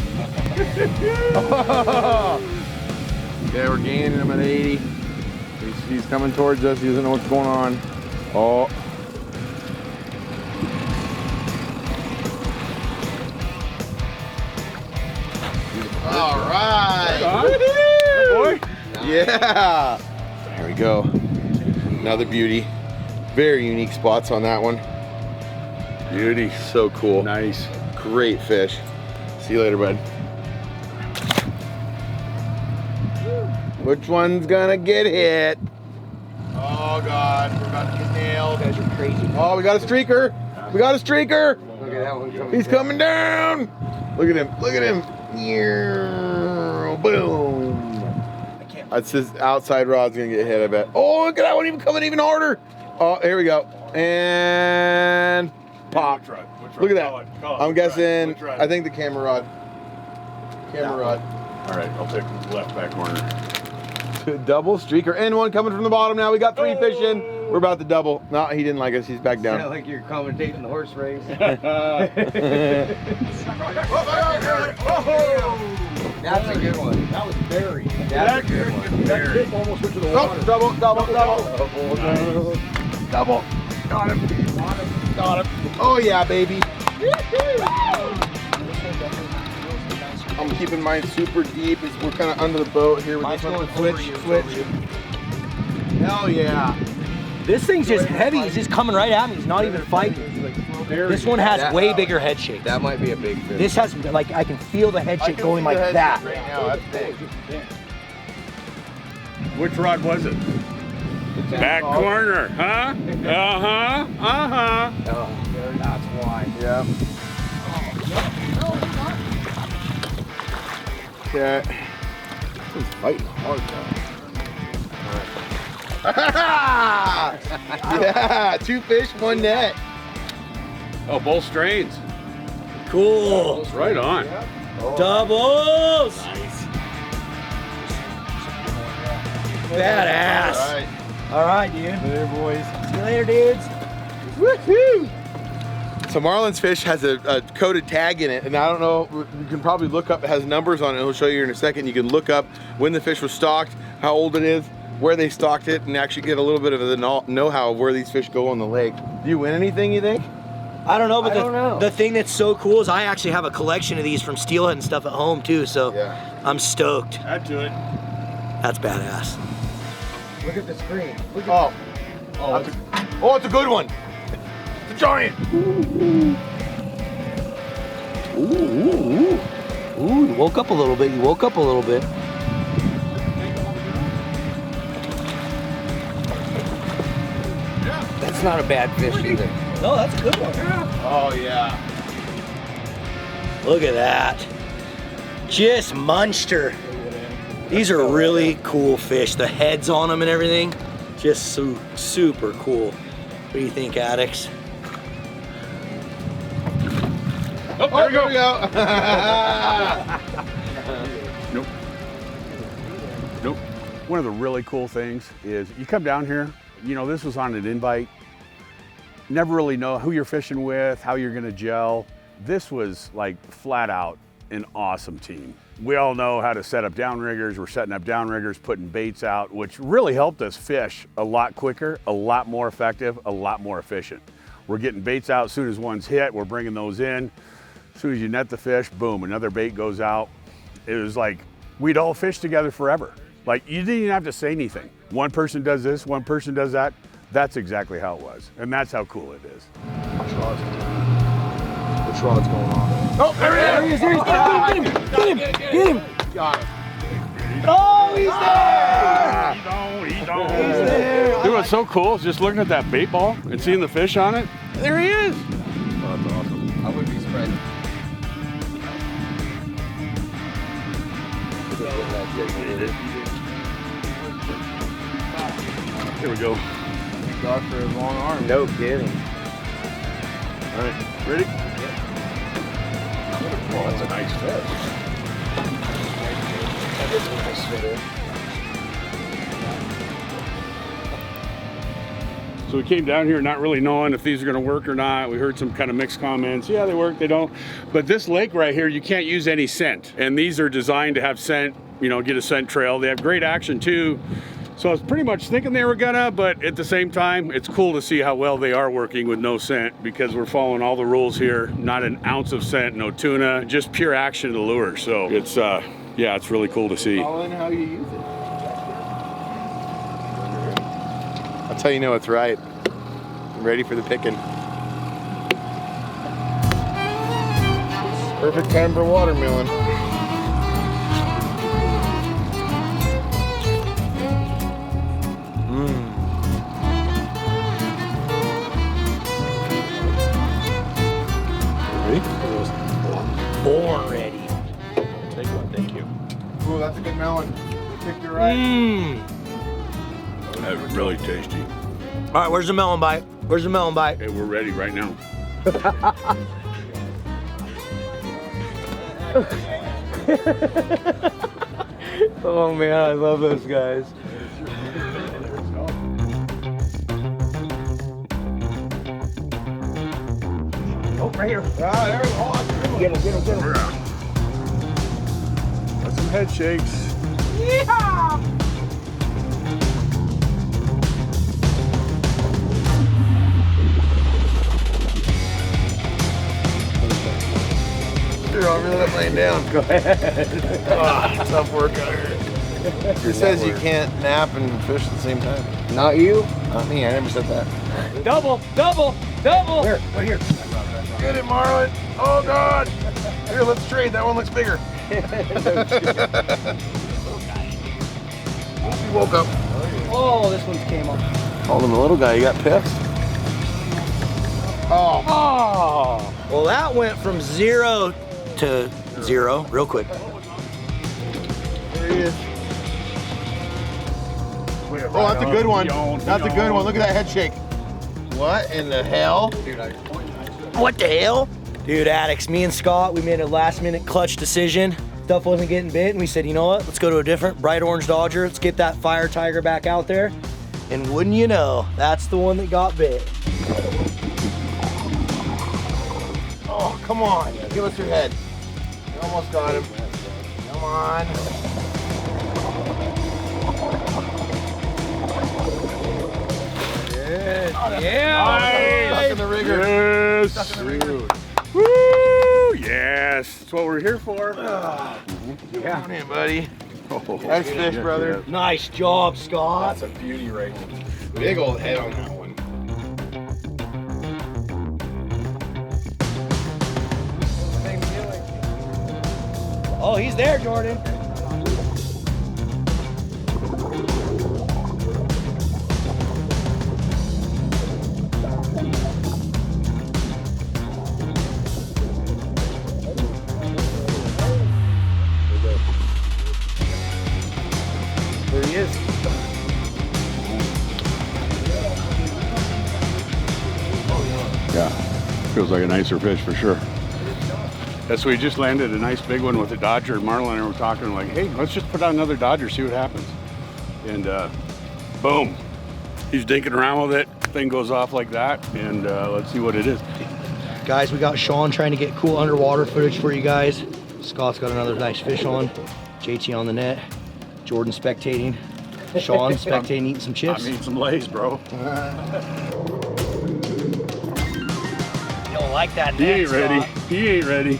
Yeah, we're gaining him at 80. He's coming towards us, he doesn't know what's going on. Oh. All right. Boy. Yeah. There we go. Another beauty. Very unique spots on that one. Beauty. So cool. Nice. Great fish. See you later, bud. Which one's gonna get hit? Oh God, we're about to get nailed. You guys are crazy. Oh, we got a streaker. We got a streaker. Look at that one coming. He's coming down. Look at him. Look at him. Yeah, boom. That's his outside rod's gonna get hit, I bet. Oh, look at that one even coming even harder. Oh, here we go. And pop. Look at that. I'm guessing, I think the camera rod. Camera rod. All right, I'll take the left back corner. Double streaker and one coming from the bottom now. We got 3 fish in. We're about to double. No, he didn't like us. He's back down. Sound like you're commentating the horse race. That's a good one. That was buried. That's a good one. That tip almost went to the water. Oh, double. Double. Got him. Got him. Oh yeah, baby. I'm keeping mine super deep as we're kind of under the boat here with this one. Switch. Hell yeah. This thing's just heavy. He's just coming right at me. He's not even fighting. This one has way bigger head shakes. That might be a big fish. This has, like, I can feel the head shake going like that. Right now, that's big. Which rod was it? Back corner, huh? Uh-huh. Uh-huh. Oh, that's why. Yeah. Okay. He's fighting hard now. Yeah, 2 fish, 1 net. Oh, both strains. Cool. Right on. Doubles. Nice. Badass. All right, dude. Later, boys. See you later, dudes. Woohoo! So Marlin's fish has a coded tag in it, and I don't know, you can probably look up, it has numbers on it, he'll show you in a second. You can look up when the fish was stocked, how old it is, where they stocked it, and actually get a little bit of the know-how of where these fish go on the lake. Do you win anything, you think? I don't know, but the thing that's so cool is I actually have a collection of these from Steelhead and stuff at home too, so yeah. I'm stoked. Add to it. That's badass. Look at the screen. Oh, it's a good one. It's a giant. Ooh, you woke up a little bit. You woke up a little bit. That's not a bad fish either. No, that's a good one. Oh yeah. Look at that. Just munched her. These are really cool fish. The heads on them and everything, just super cool. What do you think, addicts? Oh, there we go. Nope. One of the really cool things is you come down here, you know, this was on an invite. You never really know who you're fishing with, how you're gonna gel. This was like flat out an awesome team. We all know how to set up downriggers. We're setting up downriggers, putting baits out, which really helped us fish a lot quicker, a lot more effective, a lot more efficient. We're getting baits out as soon as one's hit, we're bringing those in. As soon as you net the fish, boom, another bait goes out. It was like, we'd all fish together forever. Like, you didn't even have to say anything. One person does this, one person does that. That's exactly how it was. And that's how cool it is. Which rod's going on? Oh, there he is. Get him. Got him. Oh, he's there. He's there. Dude, what's so cool is just looking at that bait ball and seeing the fish on it. There he is. Oh, that's awesome. I wouldn't be surprised. Here we go. Thank God for his long arm. No kidding. All right, ready? Oh, that's a nice fish. That is a nice fish. So we came down here not really knowing if these are gonna work or not. We heard some kind of mixed comments. Yeah, they work, they don't. But this lake right here, you can't use any scent. And these are designed to have scent, you know, get a scent trail. They have great action too. So I was pretty much thinking they were gonna, but at the same time, it's cool to see how well they are working with no scent because we're following all the rules here. Not an ounce of scent, no tuna, just pure action to the lure. So it's, yeah, it's really cool to see. Following how you use it. That's how you know it's right. Ready for the picking. Perfect time for watermelon. Born ready. Take one, thank you. Ooh, that's a good melon. Picked it right. That's really tasty. All right, where's the melon bite? Where's the melon bite? Hey, we're ready right now. Oh man, I love those guys. Oh, right here. Ah, there we go. Get him, get him, get him. Got some head shakes. Yeehaw! Here, I'll really let laying down. Go ahead. Tough work out here. It says you can't nap and fish at the same time. Not you? Not me, I never said that. Double, double, double! Here, right here. Get it, Marlin. Oh, God. Here, let's trade. That one looks bigger. He woke up. Oh, this one came up. Called him a little guy. You got pissed? Oh. Oh! Well, that went from 0 to 0 real quick. There he is. Oh, that's a good one. That's a good one. Look at that head shake. What in the hell? What the hell? Dude, Addicts, me and Scott, we made a last minute clutch decision. Stuff wasn't getting bit, and we said, you know what? Let's go to a different bright orange Dodger. Let's get that fire tiger back out there. And wouldn't you know, that's the one that got bit. Oh, come on. Give us your head. You almost got him. Come on. Yeah! Stuck in the rigger. Yes. Stuck in the rigger. Woo! Yes. That's what we're here for. Come on in, buddy. Nice fish, brother. Nice job, Scott. That's a beauty right now. Big old head on that one. Oh, he's there, Jordan. There he is. Yeah. Feels like a nicer fish for sure. That's we just landed a nice big one with a Dodger, and Marlon and I were talking like, hey, let's just put out another Dodger, see what happens. And boom, he's dinking around with it. Thing goes off like that, and let's see what it is. Guys, we got Sean trying to get cool underwater footage for you guys. Scott's got another nice fish on. JT on the net. Jordan spectating. Sean spectating, eating some chips. I'm eating some Lays, bro. You don't like that He net, ain't ready. Scott. He ain't ready.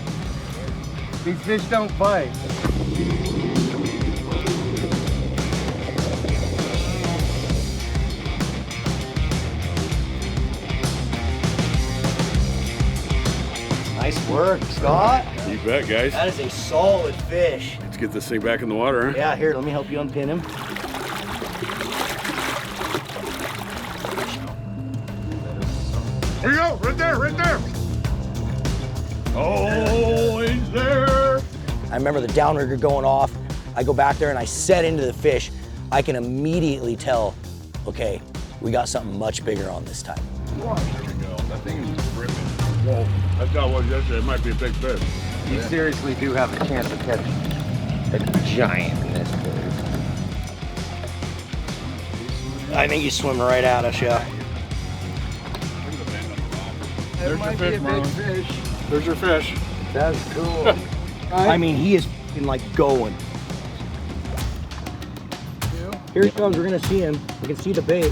These fish don't bite. Nice work, Scott. You bet, guys. That is a solid fish. Let's get this thing back in the water, huh? Yeah, here, let me help you unpin him. Here you go, right there, right there. Oh, he's there. I remember the downrigger going off. I go back there and I set into the fish. I can immediately tell, okay, we got something much bigger on this time. That thing is ripping. Whoa, I thought what yesterday. It might be a big fish. You seriously do have a chance to catch a giant in this big. I think he's swimming right at us, yeah. There's your fish, Marlon. There's your fish. That's cool. I mean, he is f***ing like going. Here he comes, we're gonna see him. We can see the bait.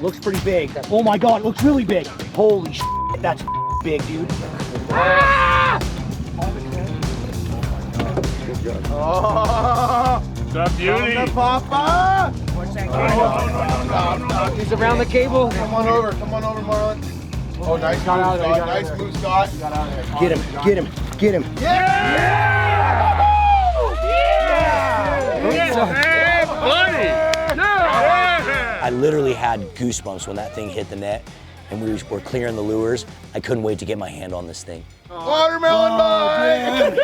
Looks pretty big. Oh my God, it looks really big. Holy shit, that's big, dude. Ah! Oh, What's up, beauty? Papa! He's around the cable. Come on over, Marlon. Oh, nice move, Scott. Nice move, Scott. Get him, get him, get him. I literally had goosebumps when that thing hit the net and we were clearing the lures. I couldn't wait to get my hand on this thing. Watermelon bite!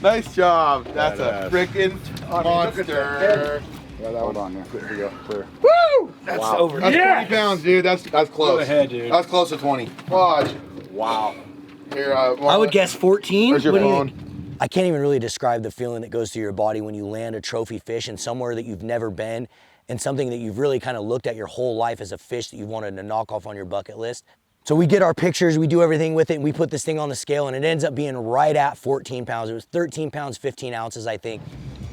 Nice job. That's a freaking monster. Hold on there. Here we go. Clear. Woo! That's over. That's 20 pounds, dude. That's close. Go ahead, dude. That's close to 20. Watch. Wow. Here, I would guess 14. Where's your What do you phone? think? I can't even really describe the feeling that goes through your body when you land a trophy fish in somewhere that you've never been and something that you've really kind of looked at your whole life as a fish that you wanted to knock off on your bucket list. So we get our pictures, we do everything with it, and we put this thing on the scale, and it ends up being right at 14 pounds. It was 13 pounds, 15 ounces, I think.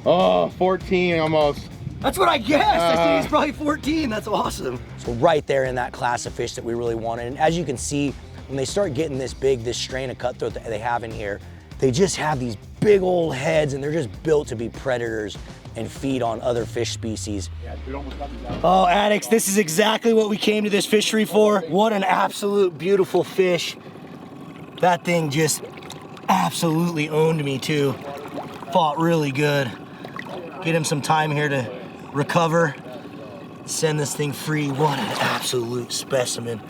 Oh, 14 almost. That's what I guessed. I said he's probably 14. That's awesome. So right there in that class of fish that we really wanted. And as you can see, when they start getting this big, this strain of cutthroat that they have in here, they just have these big old heads and they're just built to be predators and feed on other fish species. Oh, addicts, this is exactly what we came to this fishery for. What an absolute beautiful fish. That thing just absolutely owned me too. Fought really good. Get him some time here to recover. Send this thing free. What an absolute specimen.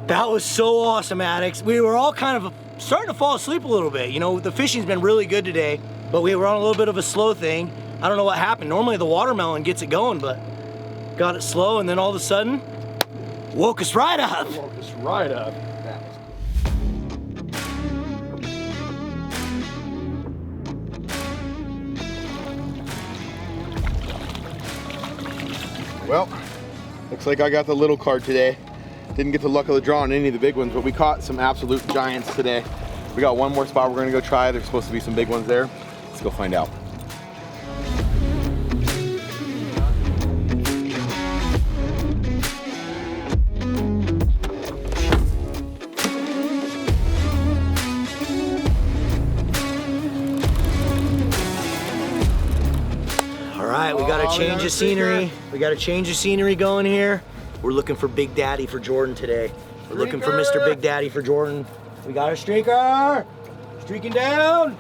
That was so awesome, addicts. We were all kind of starting to fall asleep a little bit. You know, the fishing's been really good today, but we were on a little bit of a slow thing. I don't know what happened. Normally the watermelon gets it going, but got it slow, and then all of a sudden, woke us right up. Woke us right up. Well, looks like I got the little card today. Didn't get the luck of the draw on any of the big ones, but we caught some absolute giants today. We got one more spot we're gonna go try. There's supposed to be some big ones there. Let's go find out. All right, we got to change the scenery. We got to change the scenery going here. We're looking for Big Daddy for Jordan today. We're looking for Mr. Big Daddy for Jordan. We got a streaker! Streaking down!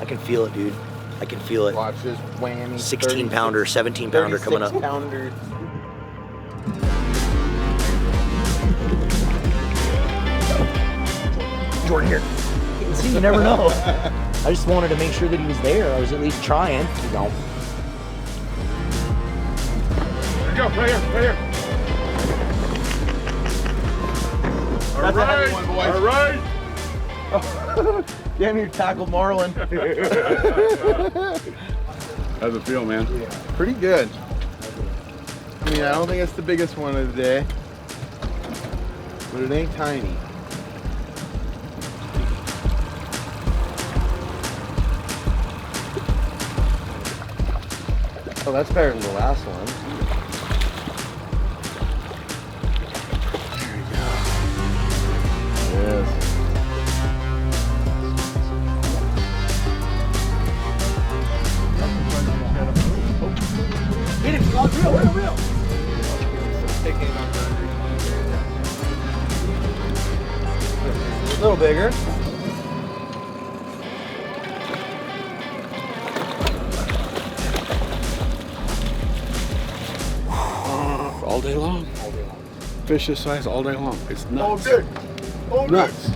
I can feel it, dude. I can feel it. Watch this whammy. 16 pounder, 17 pounder coming up. Pounder. Jordan here. See, you never know. I just wanted to make sure that he was there. I was at least trying. You don't. Here we go, right here, right here. That's a heavy one, boys. All right. Damn, you tackled Marlin. How's it feel, man? Yeah, pretty good. I mean, I don't think it's the biggest one of the day, but it ain't tiny. Oh, that's better than the last one. Yes. Get him, Scott. Real. A little bigger. All day long. Fish this size all day long. It's nuts. Nuts.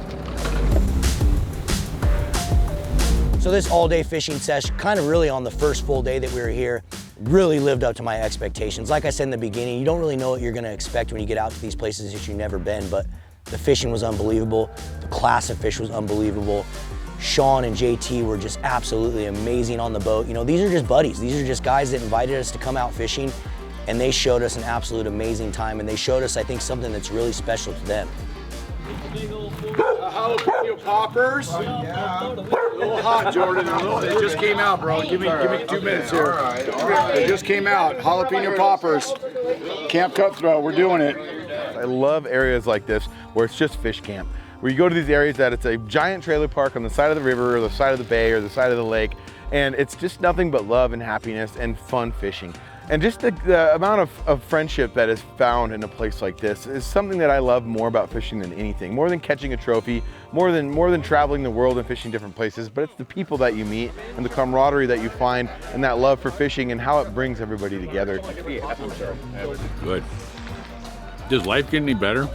So this all-day fishing session, kind of really on the first full day that we were here, really lived up to my expectations. Like I said in the beginning, you don't really know what you're gonna expect when you get out to these places that you've never been, but the fishing was unbelievable. The class of fish was unbelievable. Sean and JT were just absolutely amazing on the boat. You know, these are just buddies. These are just guys that invited us to come out fishing, and they showed us an absolute amazing time, and they showed us, I think, something that's really special to them. Jalapeno poppers. Yeah. A little hot, Jordan. It just came out, bro. Give me 2 minutes here. All right. It just came out. Jalapeno poppers. Camp Cutthroat. We're doing it. I love areas like this where it's just fish camp. where you go to these areas that it's a giant trailer park on the side of the river or the side of the bay or the side of the lake, and it's just nothing but love and happiness and fun fishing. And just the amount of friendship that is found in a place like this is something that I love more about fishing than anything. More than catching a trophy, more than traveling the world and fishing different places, but it's the people that you meet and the camaraderie that you find and that love for fishing and how it brings everybody together. Good. Does life get any better?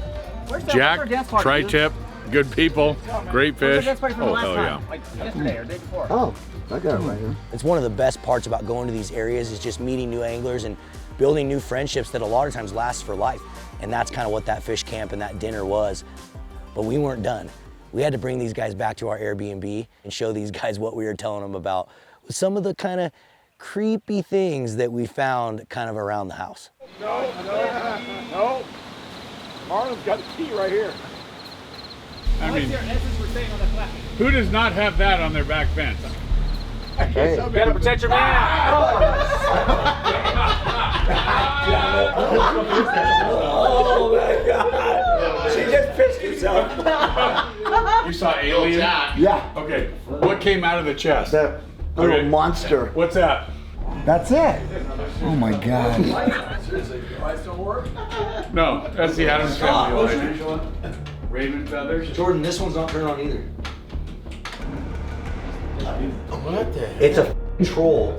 Jack, tri-tip, good people, great fish. Oh, hell yeah. Oh, I got it right here. It's one of the best parts about going to these areas is just meeting new anglers and building new friendships that a lot of times last for life. And that's kind of what that fish camp and that dinner was. But we weren't done. We had to bring these guys back to our Airbnb and show these guys what we were telling them about some of the kind of creepy things that we found kind of around the house. No. Marlon's got the key right here. I mean, who does not have that on their back fence? Hey. You gotta protect your man. Oh my God. She just fished herself. You saw alien? Yeah. Okay. What came out of the chest? That little monster. What's that? That's it. Oh my God. No, that's the Addams Family light. Raven feathers. Jordan, this one's not turned on either. What the? It's a troll.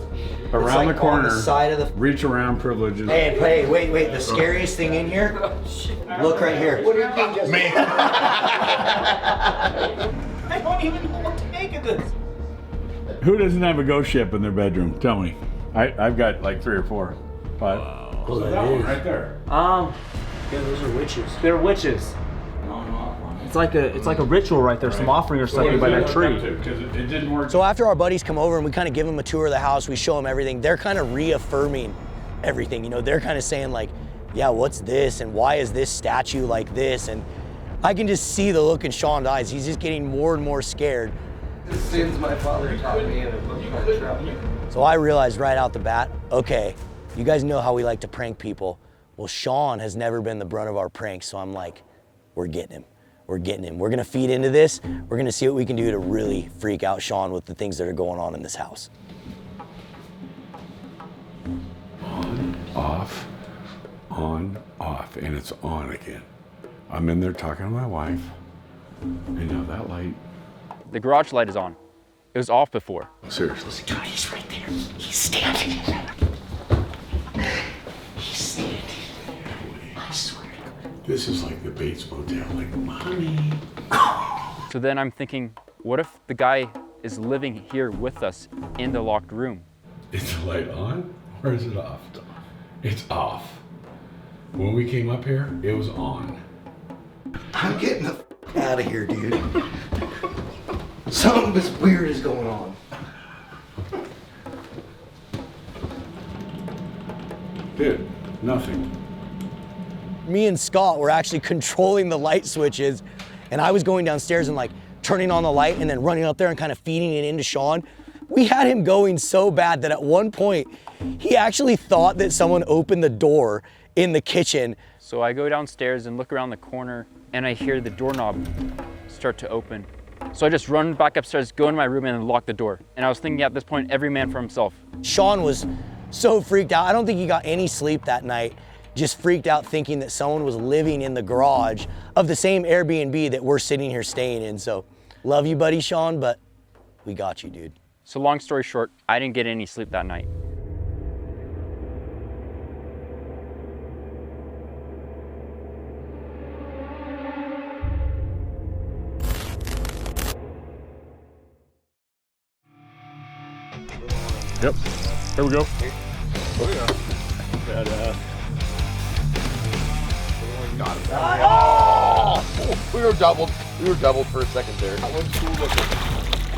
Around like the corner. On the side of the. Reach around privileges. Hey, wait. The scariest thing in here. Look right here. What do you think just Man. I don't even know what to make of this. Who doesn't have a ghost ship in their bedroom? Tell me. I've got like 3 or 4. 5. Wow. So that one right there. Yeah, those are witches. they're witches. It's like a ritual right there, some offering or something by that tree. Because it didn't work. So after our buddies come over and we kind of give them a tour of the house, we show them everything, they're kind of reaffirming everything. You know, they're kind of saying like, yeah, what's this? And why is this statue like this? And I can just see the look in Sean's eyes. He's just getting more and more scared. The sins my father taught me and it looked like a trout. So I realized right out the bat, okay, you guys know how we like to prank people. Well, Sean has never been the brunt of our pranks, so I'm like, we're getting him. We're getting him. We're gonna feed into this. We're gonna see what we can do to really freak out Sean with the things that are going on in this house. On, off, and it's on again. I'm in there talking to my wife, and now that light. The garage light is on. It was off before. Seriously. God, he's right there. He's standing. He's standing. I swear to God. This is like the Bates Motel, like, mommy. So then I'm thinking, what if the guy is living here with us in the locked room? Is the light on or is it off? It's off. When we came up here, it was on. I'm getting the out of here, dude. Something as weird is going on. Dude, nothing. Me and Scott were actually controlling the light switches, and I was going downstairs and like turning on the light and then running up there and kind of feeding it into Sean. We had him going so bad that at one point, he actually thought that someone opened the door in the kitchen. So I go downstairs and look around the corner and I hear the doorknob start to open. So I just run back upstairs, go in my room and lock the door. And I was thinking at this point, every man for himself. Sean was so freaked out. I don't think he got any sleep that night. Just freaked out thinking that someone was living in the garage of the same Airbnb that we're sitting here staying in. So love you, buddy Sean, but we got you, dude. So long story short, I didn't get any sleep that night. Yep. Here we go. Oh! We were doubled. For a second there. That was cool looking.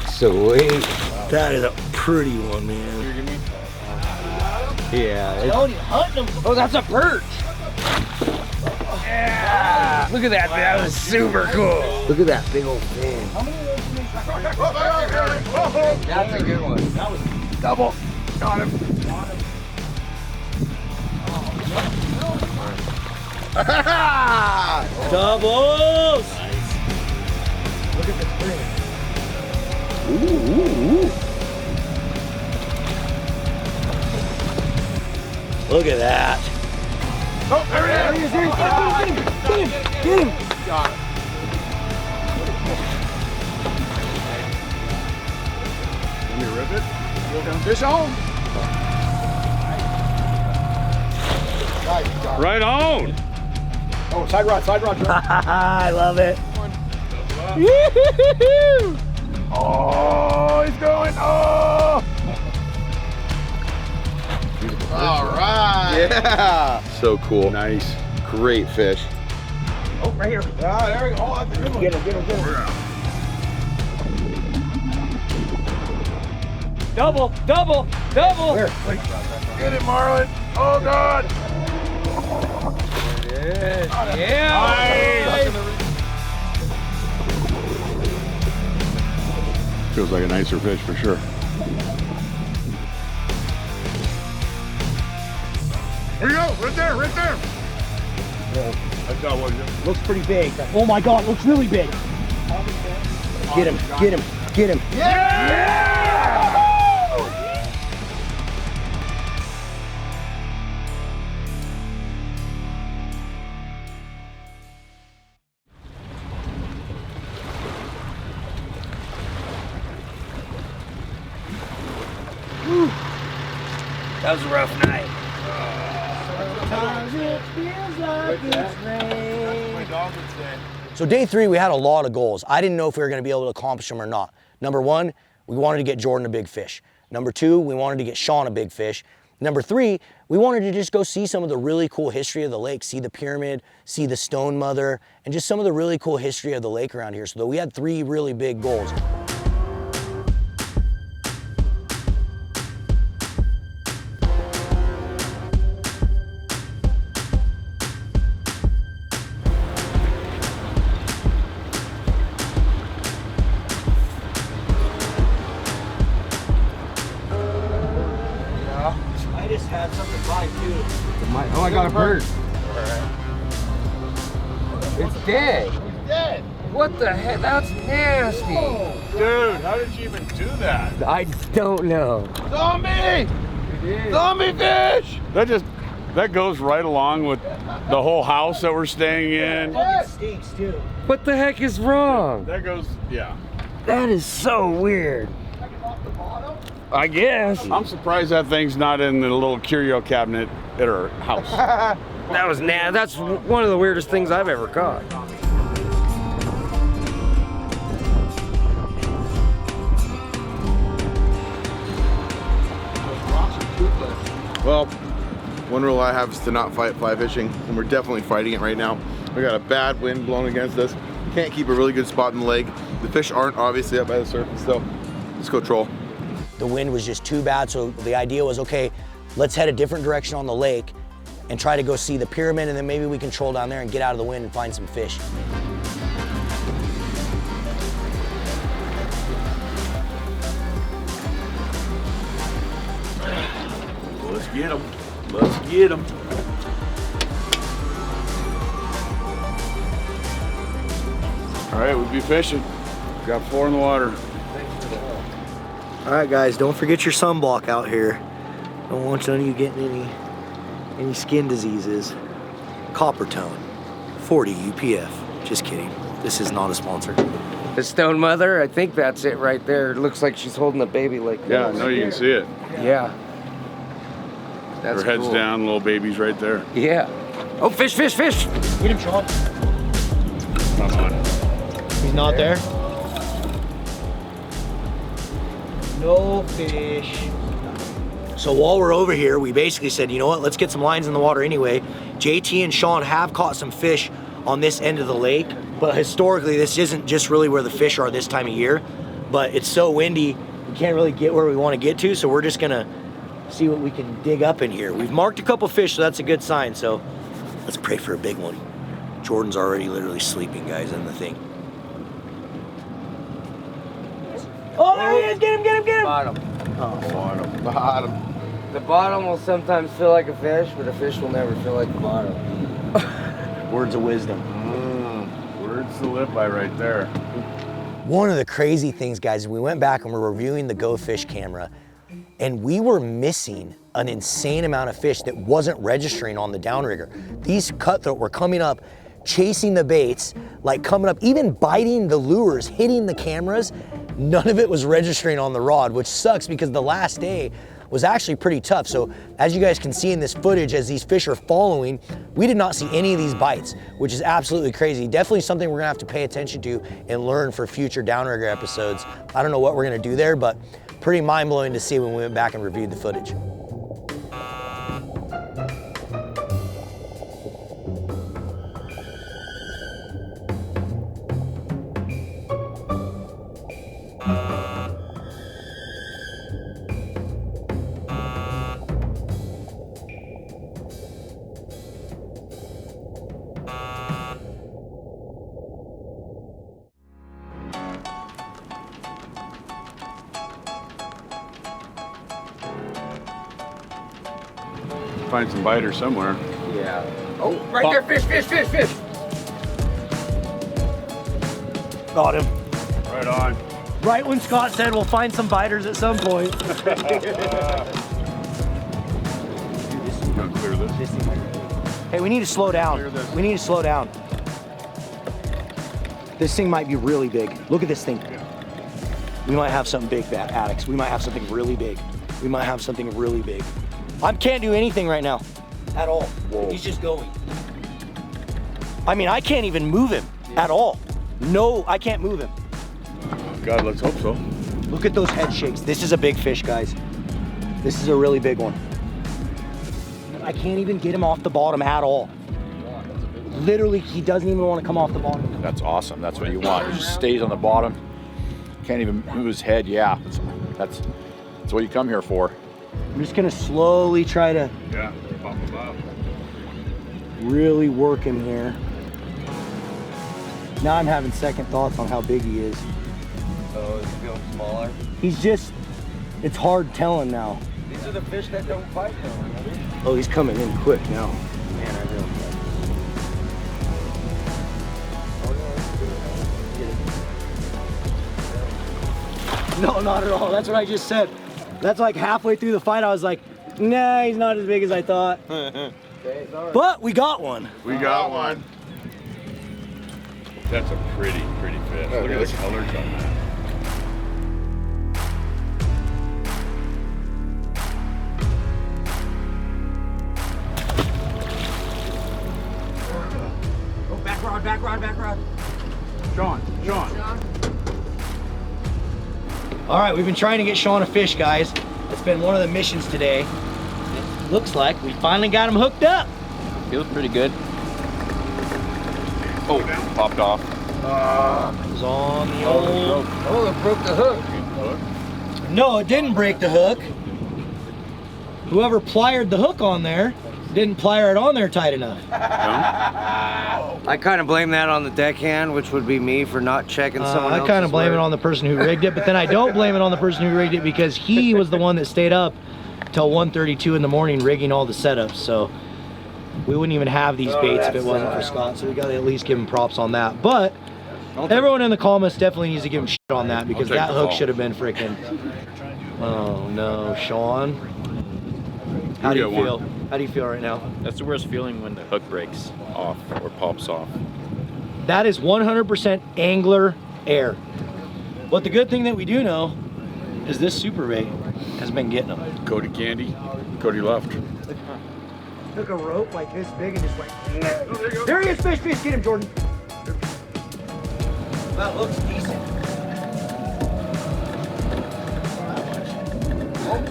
Sweet. That is a pretty one, man. Yeah. Oh, that's a perch. Yeah. Look at that. That was super cool. Look at that big old fin. That's a good one. That was double. Got him. Doubles! Look at this thing. Ooh. Look at that. Oh, there it is. Get him. Got it. Let me rip it. We're gonna fish on. Right on. Oh, side rod. I love it. Oh, he's going. Oh. All right. Yeah. So cool. Nice. Great fish. Oh, right here. Ah, there we go. Oh, that's a good one. Get him. Double. Where? Get it, Marlin. Oh, God. There it is. Yeah. Nice. Feels like a nicer fish for sure. Here you go. Right there. I got one. Looks pretty big. Oh my God, looks really big. Get him. Yeah! That was a rough night. So day 3, we had a lot of goals. I didn't know if we were going to be able to accomplish them or not. Number 1, we wanted to get Jordan a big fish. Number 2, we wanted to get Sean a big fish. Number 3, we wanted to just go see some of the really cool history of the lake, see the pyramid, see the stone mother, and just some of the really cool history of the lake around here. So we had 3 really big goals. I just had something by too. Oh, I got a bird. It's dead. He's dead. What the heck? That's nasty. Dude, how did you even do that? I don't know. Zombie! Zombie fish! That goes right along with the whole house that we're staying in. It stinks too. What the heck is wrong? That goes, yeah. That is so weird. I guess. I'm surprised that thing's not in the little curio cabinet at our house. That was That's one of the weirdest things I've ever caught. Well, one rule I have is to not fight fly fishing, and we're definitely fighting it right now. We got a bad wind blowing against us. Can't keep a really good spot in the lake. The fish aren't obviously up by the surface, so let's go troll. The wind was just too bad, so the idea was, okay, let's head a different direction on the lake and try to go see the pyramid, and then maybe we can troll down there and get out of the wind and find some fish. Let's get them. Let's get them. All right, we'll be fishing. Got 4 in the water. All right, guys, don't forget your sunblock out here. Don't want none of you getting any skin diseases. Copper tone, 40 UPF. Just kidding. This is not a sponsor. The stone mother, I think that's it right there. It looks like she's holding a baby like this. Yeah, I know you can see it. Yeah. That's Her head's cool. down, little baby's right there. Yeah. Oh, fish. Get him, Sean. Come on. He's not there. No fish. So while we're over here, we basically said, you know what, let's get some lines in the water anyway. JT and Sean have caught some fish on this end of the lake, but historically this isn't just really where the fish are this time of year, but it's so windy, we can't really get where we want to get to, so we're just gonna see what we can dig up in here. We've marked a couple fish, so that's a good sign, so let's pray for a big one. Jordan's already literally sleeping, guys, in the thing. Oh, there he is! Get him! Bottom. Oh, Bottom. The bottom will sometimes feel like a fish, but a fish will never feel like the bottom. words of wisdom. Words to live by right there. One of the crazy things, guys, we went back and we're reviewing the Go Fish camera, and we were missing an insane amount of fish that wasn't registering on the downrigger. These cutthroat were coming up, chasing the baits, like coming up, even biting the lures, hitting the cameras. None of it was registering on the rod, which sucks because the last day was actually pretty tough. So as you guys can see in this footage, as these fish are following, we did not see any of these bites, which is absolutely crazy. Definitely something we're gonna have to pay attention to and learn for future downrigger episodes. I don't know what we're gonna do there, but pretty mind-blowing to see when we went back and reviewed the footage. Find some biters somewhere. Yeah. Oh, right there, fish, fish, fish, fish. Got him. Right on. Right when Scott said we'll find some biters at some point. Clear this. Hey, we need to slow down. We need to slow down. This thing might be really big. Look at this thing. We might have something big, Addicts. We might have something really big. We might have something really big. I can't do anything right now, at all. Whoa. He's just going. I mean, I can't even move him at all. No, I can't move him. God, let's hope so. Look at those head shakes. This is a big fish, guys. This is a really big one. I can't even get him off the bottom at all. Literally, he doesn't even want to come off the bottom. That's awesome. That's what you want. He just stays on the bottom. Can't even move his head. Yeah, that's what you come here for. I'm just gonna slowly try to pop him up. Really work him here. Now I'm having second thoughts on how big he is. Oh, is he feeling smaller? He's just, it's hard telling now. These are the fish that don't fight though, remember? Oh, he's coming in quick now. Man, I really No, not at all. That's what I just said. That's like halfway through the fight, I was like, nah, he's not as big as I thought. But we got one. We got one. That's a pretty fish. Look at the colors on that. Oh, back rod, back rod, back rod. Sean. All right, we've been trying to get Sean a fish, guys. It's been one of the missions today. It looks like we finally got him hooked up. Feels pretty good. Oh, popped off. It was on the old... Oh, it broke the hook. No, it didn't break the hook. Whoever plied the hook on there didn't ply it on there tight enough. I kind of blame that on the deckhand, which would be me for not checking someone else's I kind of blame work. it on the person who rigged it, but then I don't blame it on the person who rigged it because he was the one that stayed up till 1:32 in the morning rigging all the setups. So we wouldn't even have these baits if it wasn't for Scott. So we got to at least give him props on that. But everyone in the comments definitely needs to give him shit on that because that hook should have been freaking. Oh no, Sean. How do you feel? How do you feel right now? That's the worst feeling when the hook breaks off or pops off. That is 100% angler error. But the good thing that we do know is this super bait has been getting them. Cody Candy. Cody left. Took a rope like this big and just went. There he is, fish, get him, Jordan. That looks decent.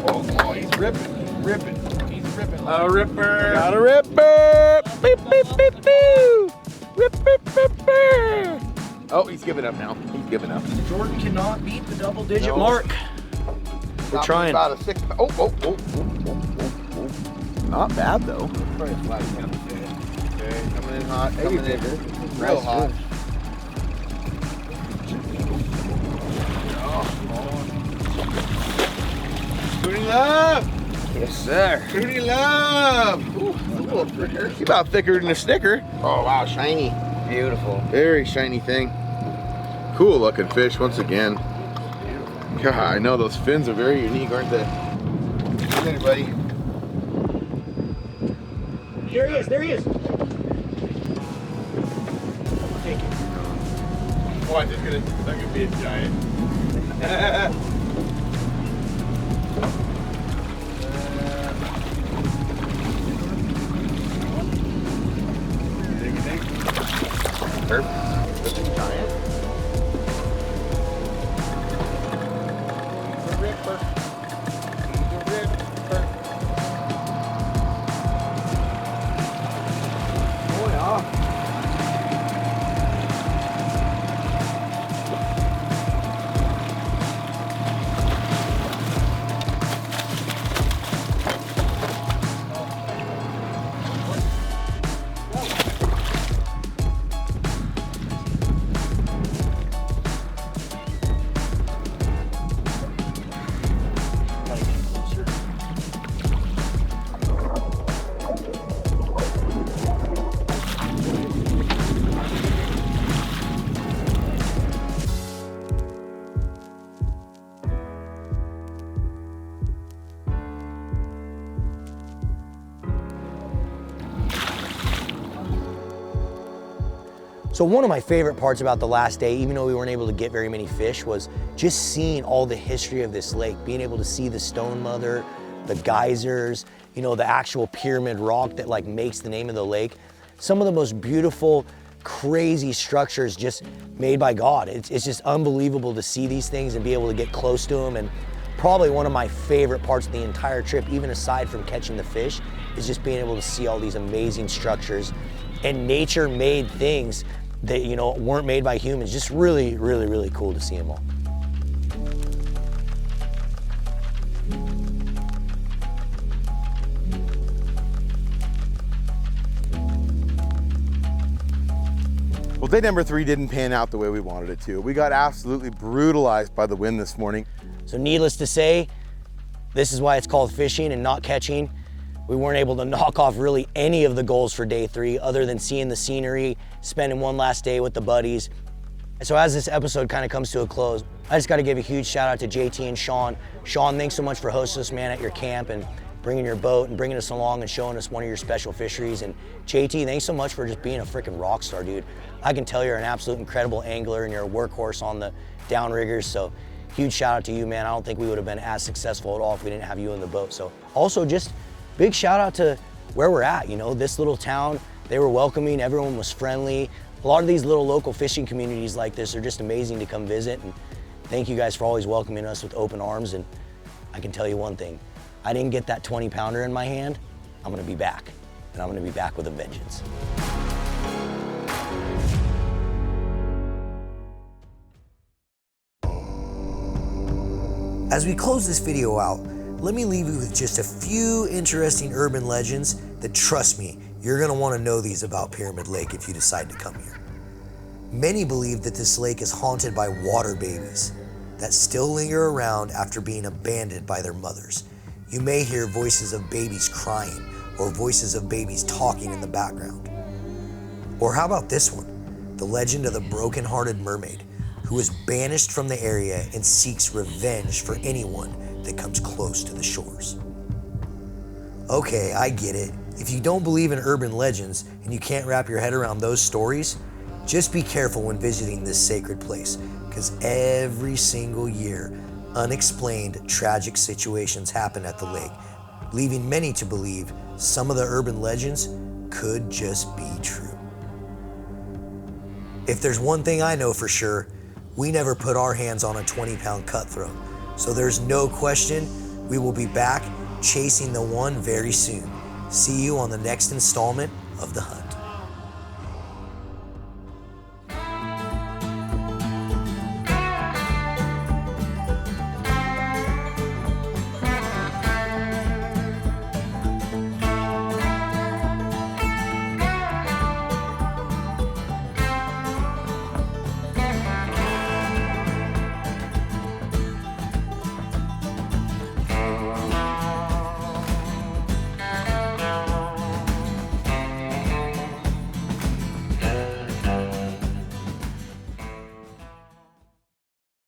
Oh, he's ripping. A ripper. Got a ripper. Beep, beep, beep, beep. Rip, rip, rip, rip. Oh, he's giving up now. He's giving up. Jordan cannot beat the double-digit mark. We're trying. About a 6. Oh. Not bad though. Okay, coming in hot. Coming in real hot. Tootie Love! Yes, sir. Tootie Love! Ooh, a little thicker. He's about thicker than a sticker. Oh, wow, shiny. Beautiful. Very shiny thing. Cool looking fish once again. God, I know those fins are very unique, aren't they? Come here, buddy. There he is, there he is. Watch, it's gonna be a giant. Perfect. That's a giant. He's a ripper. He's a ripper. Oh yeah. So one of my favorite parts about the last day, even though we weren't able to get very many fish, was just seeing all the history of this lake, being able to see the stone mother, the geysers, you know, the actual pyramid rock that like makes the name of the lake. Some of the most beautiful, crazy structures just made by God. It's just unbelievable to see these things and be able to get close to them. And probably one of my favorite parts of the entire trip, even aside from catching the fish, is just being able to see all these amazing structures and nature-made things that, you know, weren't made by humans. Just really, really, really cool to see them all. Well, day number 3 didn't pan out the way we wanted it to. We got absolutely brutalized by the wind this morning. So needless to say, this is why it's called fishing and not catching. We weren't able to knock off really any of the goals for day 3 other than seeing the scenery, spending one last day with the buddies. And so as this episode kind of comes to a close, I just got to give a huge shout out to JT and Sean. Sean, thanks so much for hosting us, man, at your camp and bringing your boat and bringing us along and showing us one of your special fisheries. And JT, thanks so much for just being a freaking rock star, dude. I can tell you're an absolute incredible angler and you're a workhorse on the downriggers. So huge shout out to you, man. I don't think we would have been as successful at all if we didn't have you in the boat. So also just big shout out to where we're at, you know, this little town. They were welcoming, everyone was friendly. A lot of these little local fishing communities like this are just amazing to come visit. And thank you guys for always welcoming us with open arms. And I can tell you one thing, I didn't get that 20-pounder in my hand. I'm gonna be back, and I'm gonna be back with a vengeance. As we close this video out, let me leave you with just a few interesting urban legends that, trust me, you're gonna wanna know these about Pyramid Lake if you decide to come here. Many believe that this lake is haunted by water babies that still linger around after being abandoned by their mothers. You may hear voices of babies crying or voices of babies talking in the background. Or how about this one? The legend of the broken-hearted mermaid who is banished from the area and seeks revenge for anyone that comes close to the shores. Okay, I get it. If you don't believe in urban legends and you can't wrap your head around those stories, just be careful when visiting this sacred place, because every single year, unexplained tragic situations happen at the lake, leaving many to believe some of the urban legends could just be true. If there's one thing I know for sure, we never put our hands on a 20-pound cutthroat. So there's no question we will be back chasing the one very soon. See you on the next installment of The Hunt.